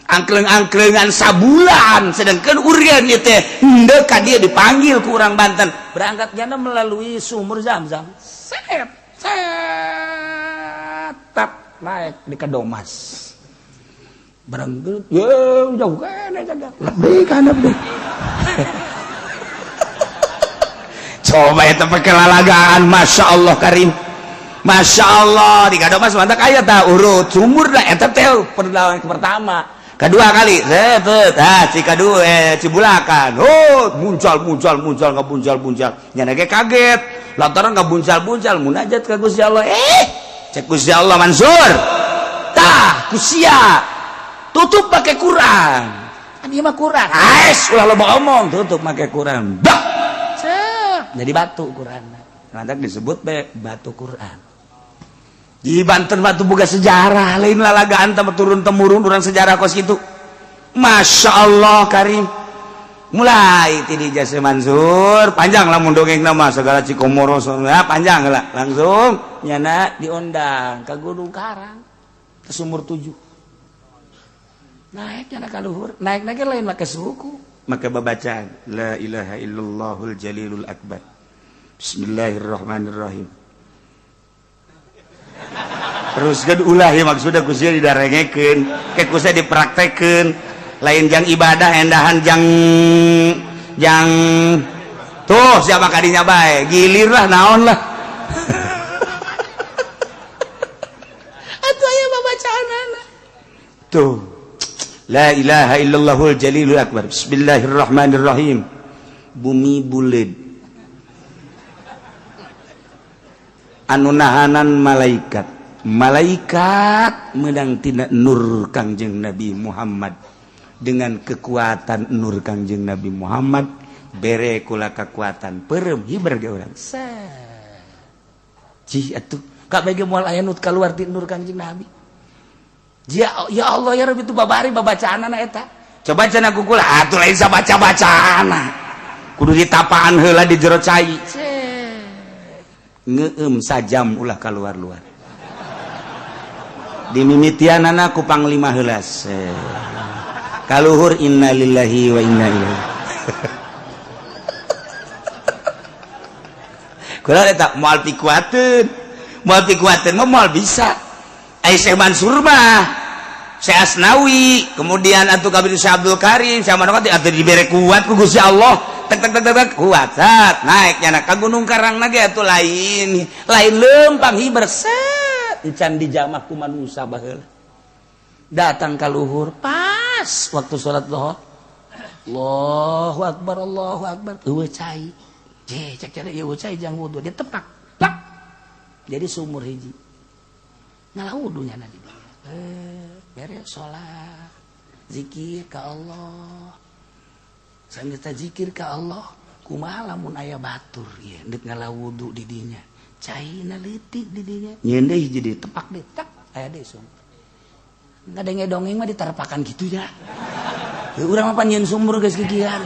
Speaker 2: angkleng-angklengan sabulan sedangkan urang ieu teh henteu ka dieu dipanggil ku urang Banten berangkatnya melalui sumur Zam-Zam tap naik di Kadomas berangkat jauh kan lebih coba itu pakai lalagaan Masya Allah Karim Masya Allah di Kadomas mantap kaya tak urut sumur lah eta teh pertama kedua kali Cibulakan muncul nyana ge kaget lantaran ngabuncal munajat ka Gusti Allah cek Gusti Allah Mansur tah kusia tutup pakai Quran kan ieu mah Quran ulah loba omong tutup pakai Quran jadi batu Quran lantak disebut batu Quran di Banten batu boga sejarah lain lalagaan turun temurun urang sejarah kos kitu Masya Allah Karim mulai ti di Jasa Mansur panjang lah mun dongeng nama segala Cikomoro panjang lah langsung nyana diundang ke Gunung Karang ke Sumur 7 naik nyana ka luhur naik lain make suku make babacaan la ilaha illallahul jalilul akbar bismillahirrahmanirrahim terus kan ulah ya maksudnya kusnya didarengekeun ke kusnya dipraktekeun lain jang ibadah endahan jang tuh siapa kadinya bae gilir lah naon lah atuh aya babacaanana tuh la ilaha illallahul jalilul akbar bismillahirrahmanirrahim bumi buleud anu nahanan malaikat menang tina nur Kangjeng Nabi Muhammad dengan kekuatan nur Kangjeng Nabi Muhammad bere kula kekuatan perem hiber ge urang cih atuh ka bege moal aya nu kaluar ti nur Kangjeng Nabi ya Allah ya Rabbi itu babari babacaanana eta coba cenah kukula atuh lain sabaca-bacaana kudu ditapaan heula di jero cai ngeueum sajam ulah kaluar-luar dimimitianana ku panglima heula kaluhur innalillahi wa inna ilaihi kula eta moal pikuateun mah moal bisa ai Syekh Mansur mah Syekh Asnawi kemudian atuh kabeh Syekh Abdul Karim Syekh Manokati atuh dibere kuat ku Gusti Allah tek kuat sat naik nyana ka Gunung Karang na ge atuh lain leumpang hiber set encan dijamak ku manusia baheula datang ka luhur pas waktu salat zuhur Allahu akbar eueuh cai cek cara eueuh cai jang wudu dia tepak plak jadi sumur hiji ngalah wudunya na di beres salat zikir ka Allah sambil zikir ka Allah kumaha lamun aya batur ieu deuk ngalah wudu di dinya caina leutik di dinya nyeun deui hiji deui tepak deui tak aya deui sumur ngadenge dongeng mah ditarepakan kitu nya urang mah panjeun sumur geus kikian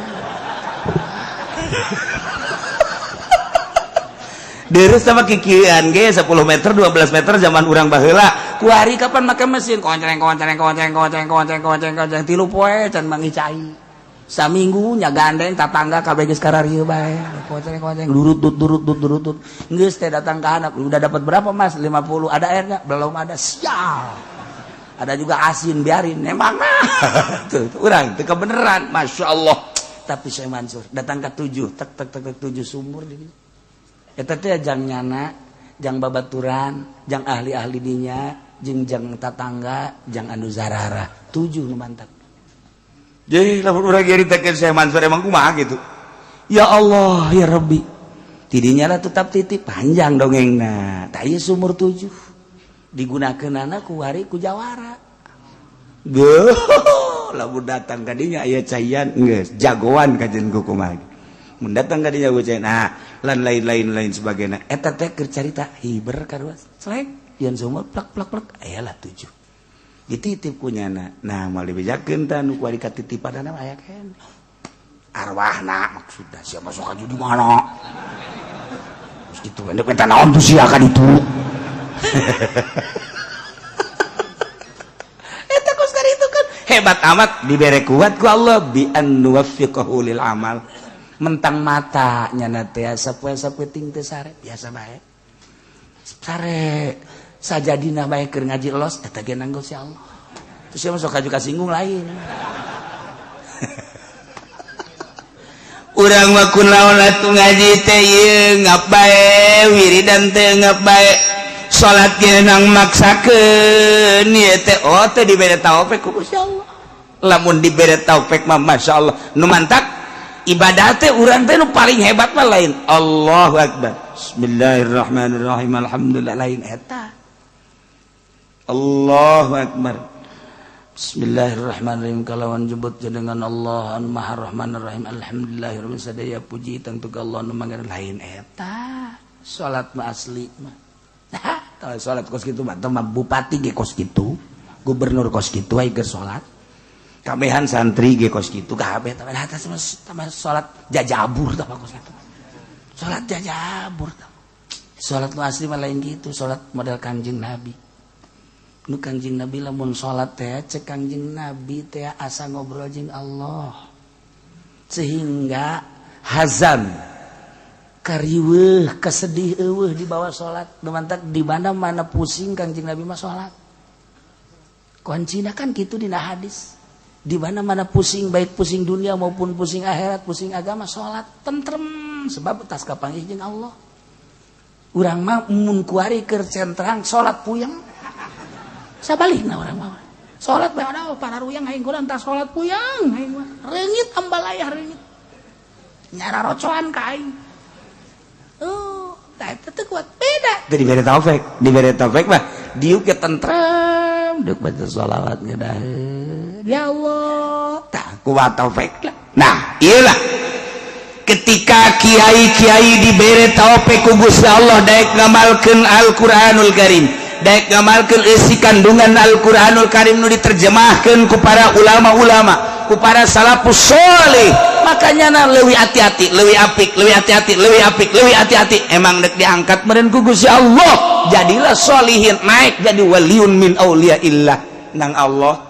Speaker 2: Deres sama kikian ge 10 meter 12 meter zaman urang baheula ku hari kapan make mesin konceng tilu poe can mangi cai saminggu nya gandeng tatangga kabeh geus kararieu bae konceng durut geus teh datang ka anak udah dapat berapa Mas 50 ada airnya belum ada sial ada juga asin biarin emang tuh urang teu kebeneran Masya Allah tapi Syekh Mansur datang ke 7 tek 7 sumur di dieu eta teh jang nyana jang babaturan jang ahli-ahli dinya jeung jang tatangga jang anu zarara 7 nu mantap jadi lamun urang nyaritakeun Syekh Mansur emang kumaha gitu ya Allah ya Rabbi tidinya lah tetap titip panjang dongengna tah ieu sumur 7 digunakeunana ku hari ku jawara lamun datang ka dinya aya cahian geus jagoan kajenku kumaha mun datang ka dinya cahian nah lan lain-lain sebagainya eta teh keur carita hiber kadua selek yen sumur plak aya lah 7 dititip kunyana nah moal dibejakeun tah nu kuari katitipanana aya kene arwahna maksudna sia masuk aju di mana terus kitu endek eta naon tuh sia ka ditu eta kos kari itu kan hebat amat dibere kuat ku Allah bi an nuwaffiqahu lil amal mentang mata nyana teh sapoe-sapoe ting teh sare biasa bae sare sajadina bae keur ngaji los eta ge nanggo si Allah terus sia masuk aju kasinggung lain urang mah kunaon atuh ngaji teh ieu ngap bae wiridan teh ngap bae salat ge nang maksakeun ieu teh oh teh dibere taufik ku Gusti Allah lamun dibere taufik mah masyaallah nu mantap ibadah teh urang teh nu paling hebat mah lain Allahu akbar bismillahirrahmanirrahim alhamdulillah lain eta Allahu akbar bismillahirrahmanirrahim kalawan jebut jenengan Allah anu maha rahmanir rahim alhamdulillahirabbil sadaya puji tangtu ka Allah anu mangga lain eta salat mah asli mah tah salat kos kitu mah teh bupati ge kos kitu gubernur kos kitu aya keur salat kabehan santri ge kos kitu kabeh tah salat jajabur tah kos kitu salat jajabur tah salat nu asli mah lain kitu salat model Kangjeng Nabi nu Kangjeng Nabi lamun salat teh cek Kangjeng Nabi teh asa ngobrol jeung Allah sehingga hazan kariweuh kasedih eueuh di bawah salat nu mantap di mana pusing Kangjeng Nabi mah salat kuncina kan kitu dina hadis di mana pusing baik pusing dunia maupun pusing akhirat pusing agama salat tentrem sebab tas kapanggih jeung Allah urang mah mun kuari keur centrang salat puyeng sabalikna urang mah salat bae ada pararuyang aing kurang tah salat puyeng aing mah reungit ambalayah reungit nyara rocoan ka aing oh tah eta teh kuat beda teh dibere taufik mah dieu ke tentrem deuk baca shalawat ngeudaheun ya Allah tah kuat taufik lah nah ieu lah ketika kiai-kiai dibere taufik ku Gusti Allah daek ngamalkeun Al-Qur'anul Karim daek ngamalkeun isi kandungan Al-Qur'anul Karim nu diterjemahkeun ku para ulama-ulama ku para salafus sholih makanya na leuwih hati-hati leuwih apik leuwih hati-hati leuwih apik leuwih hati-hati emang dek diangkat meureun ku Gusti Allah jadilah sholihin naik jadi waliun min auliyaillah nang Allah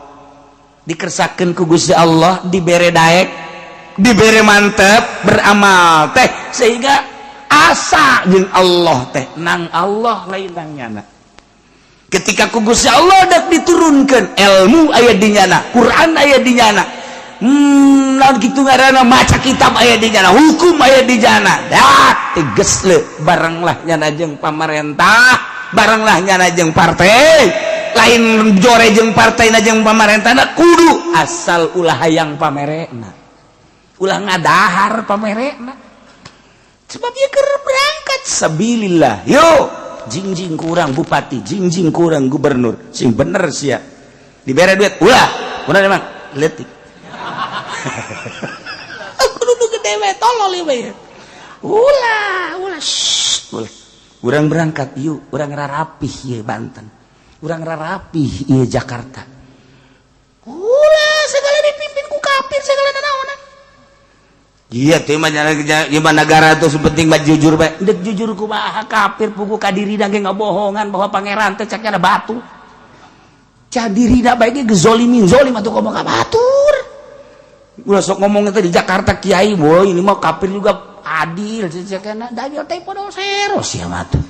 Speaker 2: dikersakeun ku Gusti Allah dibere daek dibere mantep beramal teh sehingga asa jeung Allah teh nang Allah lain nang nyana ketika ku Gusti Allah dak diturunkeun ilmu aya di nyana Quran aya di nyana naon kitu ngaranna maca kitab aya di nyana hukum aya di nyana dah teges le baranglah nyana jeung pamarentah baranglah nyana jeung partai lain jore jeung partaina jeung pamarentahna kudu asal ulah hayang pamerena ulah ngadahar pamerena sebab ieu keur berangkat sabilillah yo jingjing kurang bupati jingjing kurang gubernur sing bener sia dibere duit ulah bener emang leutik kudu gede we tolol we ulah urang berangkat yuk urang rarapih ieu Banten urang rarapih ieu Jakarta ulah segala dipimpin ku kafir segala naonan iya teh mah negara tuh sepenting mah jujur bae dek jujur kumaha kafir pugu ka dirina ge ngabohongan bahwa pangeran teh caknya ada batu ca dirina bae ge gezolimin zolim atuh ngomong ka batur ulah sok ngomong teh di Jakarta kiai boy ini mah kafir juga adil cakna da ieu teh podo sero sia mah tuh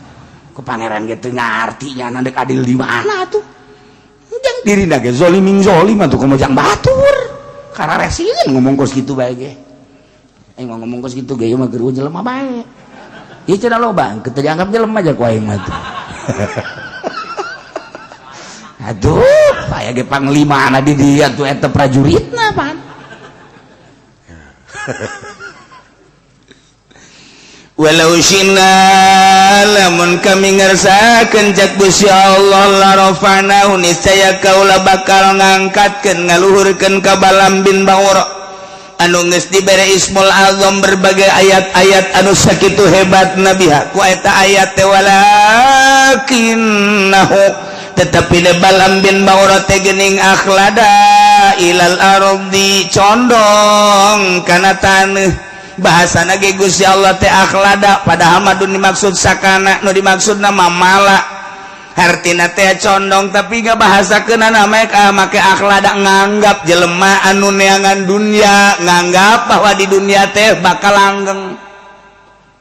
Speaker 2: ku pangeran ge teu ngarti nya dek adil di mana tuh jang dirina ge zolimin zolim atuh kumaha jang batur karena resilian ngomong kos kitu bae ge aing ngomong kos kitu ge mah keur jelema bae ieu cenah loba teu dianggap jelema aja ku aing mah tuh aduh aya ge panglima na di dieu tuh eta prajuritna pan walau syinna lamun
Speaker 1: lamun kami ngersakeun cak Gusti Allah la rafa'nahu niscaya kaula bakal ngangkatkeun ngaluhurkeun ka Balam bin Ba'ura anu geus dibere Ismul Azam berbagai ayat-ayat anu sakitu hebat nabiha ku eta ayat teh walakinnahu tetapi de Balam bin Ba'ura teh geuning akhlada ilal ardi condong kana taneuh bahasa nage Gusti Allah teh akhlada padahal mah dimaksud sakana nu dimaksud nama mala hartina teh condong tapi gak bahasakeunana make akhlada nganggap jelema anu neangan dunia nganggap bahwa di dunia teh bakal langgeng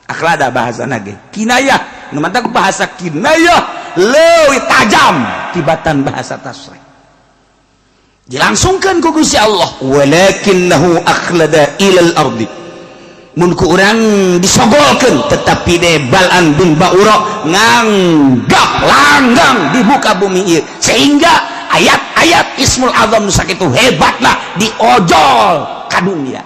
Speaker 1: akhlada bahasa nage kinayah nu mantap bahasa kinayah leuwih tajam tibatan bahasa tasrih dilangsungkeun ku Gusti Allah walakinnahu akhlada ilal ardi mun ku urang disogolkeun tetapi de Balam bin Ba'ura nganggap langgang di muka bumi ieu sehingga ayat-ayat Ismul Azam sakitu hebatna diojol ka dunia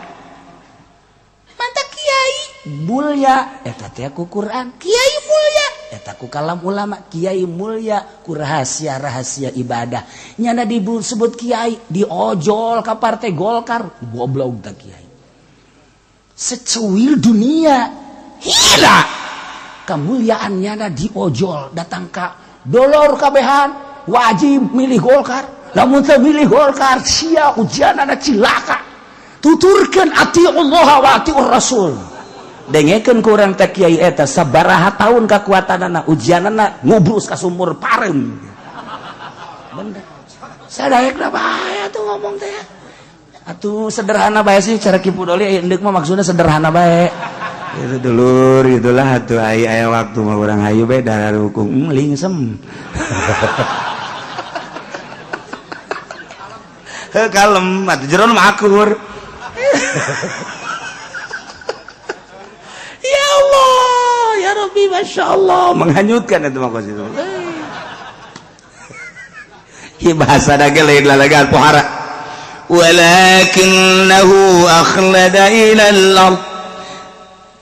Speaker 1: mantap kiai mulia eta teh ku Quran kiai mulia eta ku kalam ulama kiai mulia ku rahasia-rahasia ibadah nyana disebut kiai diojol ka partai Golkar goblok tah kiai secuil dunia hila kemuliaannya diojol datang ka dolor kabehan wajib milih Golkar namun teu milih Golkar sia ujianana cilaka tuturkeun ati Allah wa atiur Rasul dengekeun ku urang teh kiai eta sabaraha taun kakuatanana ujianana ngubrus ka sumur parem bener sadaekna bae tuh ngomong teh atuh sederhana bae sih cara Kipu Doli endek mah maksudnya sederhana bae itu dulur itulah atuh aya waktu mah urang hayu bae da rukung lingsem heuh kalem atuh jero mah akur ya Allah ya Rabbi masyaallah menghanyutkan itu mah itu ieu bahasa dage lain lalagan pohara walakinnahu akhlada ilal ard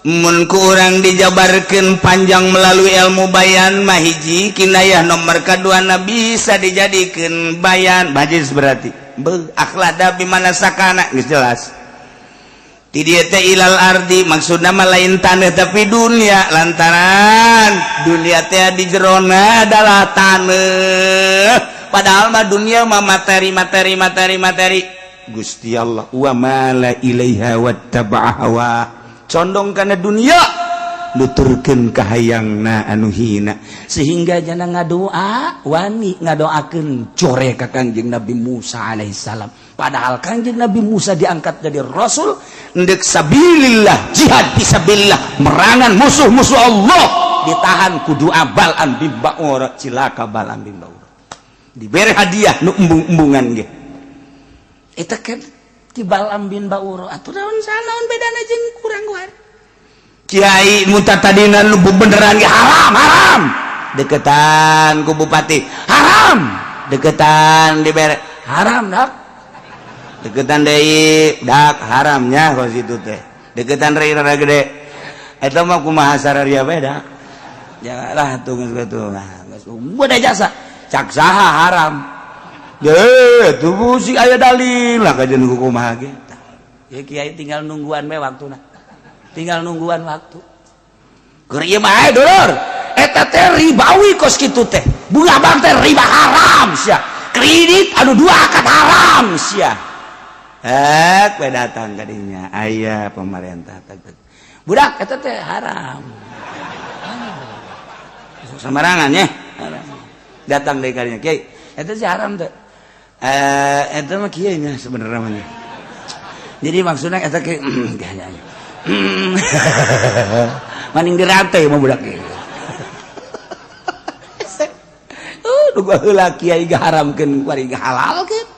Speaker 1: mun kurang dijabarkeun panjang melalui ilmu bayan mah hiji kinayah nomor kadua na bisa dijadikeun bayan bajis berarti akhlada bimana sakana geus jelas ti dieu teh ilal ardi maksudna mah lain taneuh tapi dunia lantaran dunia teh di jerona adalah taneuh padahal mah dunia mah materi Gusti Allah wa mala ilaiha wattaba'a hawa condong kana dunia nuturkeun ka hayangna anu hina sehingga jana ngadoa wani ngadoakeun core ka Kangjeng Nabi Musa alaihissalam padahal Kangjeng Nabi Musa diangkat jadi rasul endek sabilillah jihad fisabilillah merangan musuh-musuh Allah ditahan ku doa Balam bin Ba'ura cilaka Balam bin Ba'ura diberi hadiah nu embung-embungan ge eta kan ti Balam bin Ba'ura atuh naon sanaon bedana jeung kurang guar kiai muntah tadina nu beneran ge haram deketan ku bupati haram deketan dibere haram dak deketan deui dak haramnya kos itu teh deketan rada gede eta mah kumaha sararia bae dak janganlah atuh geus kitu geus beda jasa cak saha haram ye tuh si aya dalil lah kajian kumaha ge ya kiai tinggal nungguan we waktuna tinggal nungguan waktu keur ieu mah dulur eta teh ribawi kos kitu teh bunga bank teh riba haram sia kredit anu dua akad haram sia we datang ka dinya aya pemerintah budak eta teh haram samarangan nya datang deui ka dinya kiai eta sih haram teh eta mah kieu nya sebenarnya mah jadi maksudnya eta ke maning dirate mah budak ieu duga heula kiai gaharamkeun kuari gahalalkeun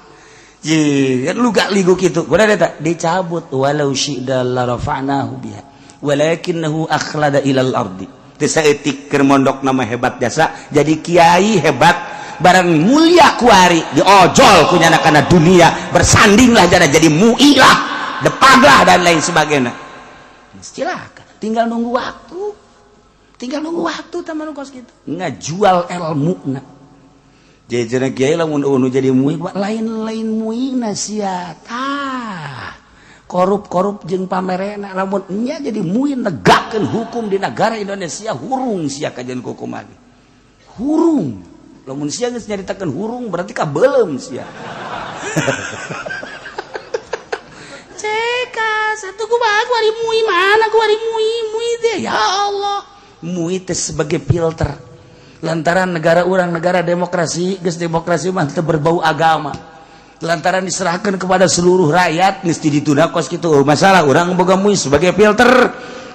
Speaker 1: jeung luga ligu kitu kumaha eta dicabut walau syi'da la rafa'nahu biha walakinnahu akhlada ilal ardi teu saeutik keur mondok nama hebat jasa jadi kiai hebat barang mulia kuari diojol kunyana kana dunia bersandinglah jadi mu'ilah depaglah dan lain sebagainya silahkan tinggal nunggu waktu
Speaker 2: tinggal nunggu waktu taman kos gitu ngajual ilmu na jadi kiai lamun jadi muih lain muih sia tah korup jeung pamerena lamun nya jadi muih negakeun hukum di negara Indonesia hurung sia kajian hukum lagi hurung lamun sia geus nyaritakeun hurung berarti kabeulem sia satu kuari mui mana kuari mui deh ya Allah mui teh sebagai filter lantaran negara orang negara demokrasi geus demokrasi mah teu berbau agama lantaran diserahkan kepada seluruh rakyat geus ditunda kos kitu masalah urang boga mui sebagai filter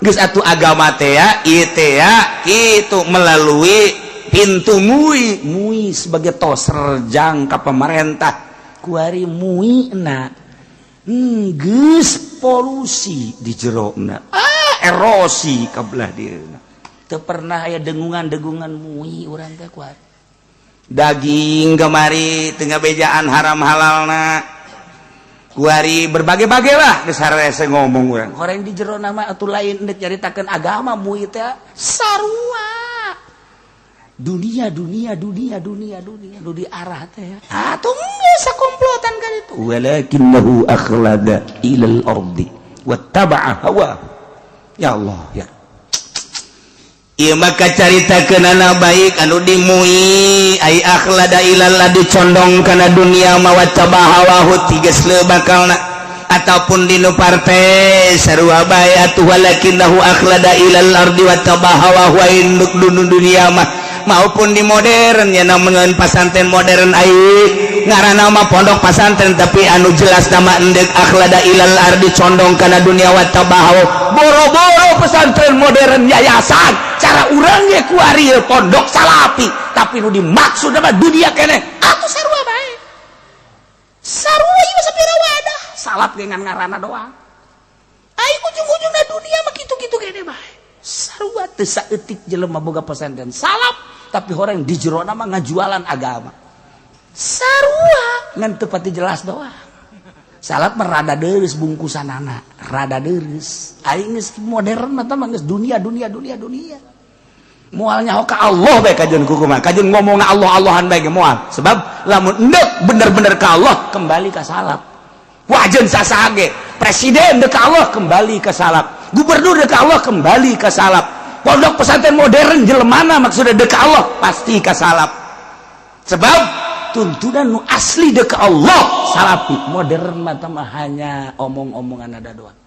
Speaker 2: geus atuh agama teh ya ieu teh ya kitu melalui pintu mui sebagai toser jang ka pemerintah kuari mui na geus polusi di jerona erosi kabelah dirinya teu pernah aya dengungan mui urang teh kuat daging kemari tengah bejaan haram halalna kuari berbagai-bagai lah geus harese ngomong urang horeng di jerona mah atuh lain endek nyaritakeun agama mui teh sarua dunia nu di arah teh atuh geus komplotan kan itu walakinnahu akhlada ilal ardi wattaba'a hawa ya Allah ya ieu maka caritakeun anak baik anu dimui ai akhlada ilal ladzi condong kana dunia ma wattaba'a hawa tigas le bakalna ataupun dinu partai sarua bae atuh walakinnahu akhlada ilal ardi wattaba'a hawa induk dunia mah maupun di modern ya namun pasantren modern aik ngaranna mah pondok pasantren tapi anu jelas nama endek akhlada ilal ardi condong kana dunia wa tabahu boro-boro pesantren modern yayasan cara urang ge kuari pondok salapi tapi nu dimaksud nama dunia keneh atuh sarua bae sarua ieu sapira wadah salap dengan ngaranna doang ai ujung-ujungna dunia mah kitu-kitu keneh bae sarua teu saeutik jelema boga pesantren salap tapi orang di jero nama ngajualan agama sarua ngan teu pati jelas doang salap mah rada deureus bungkusanana rada deureus aing geus modern mah tah geus dunia moal nyaho ka Allah bae kajeun kumaha kajeun ngomongna Allah-Allahan bae ge moal sebab lamun endeup bener-bener ka Allah kembali ka salap wajeun sasaha ge presiden deuk ka Allah kembali ka salap gubernur deuk ka Allah kembali ka salap pondok pesantren modern jelemana maksudnya deuk ka Allah pasti ka salap sebab tuntunan nu asli deuk ka Allah salapi modern mah hanya omong-omongan ada doang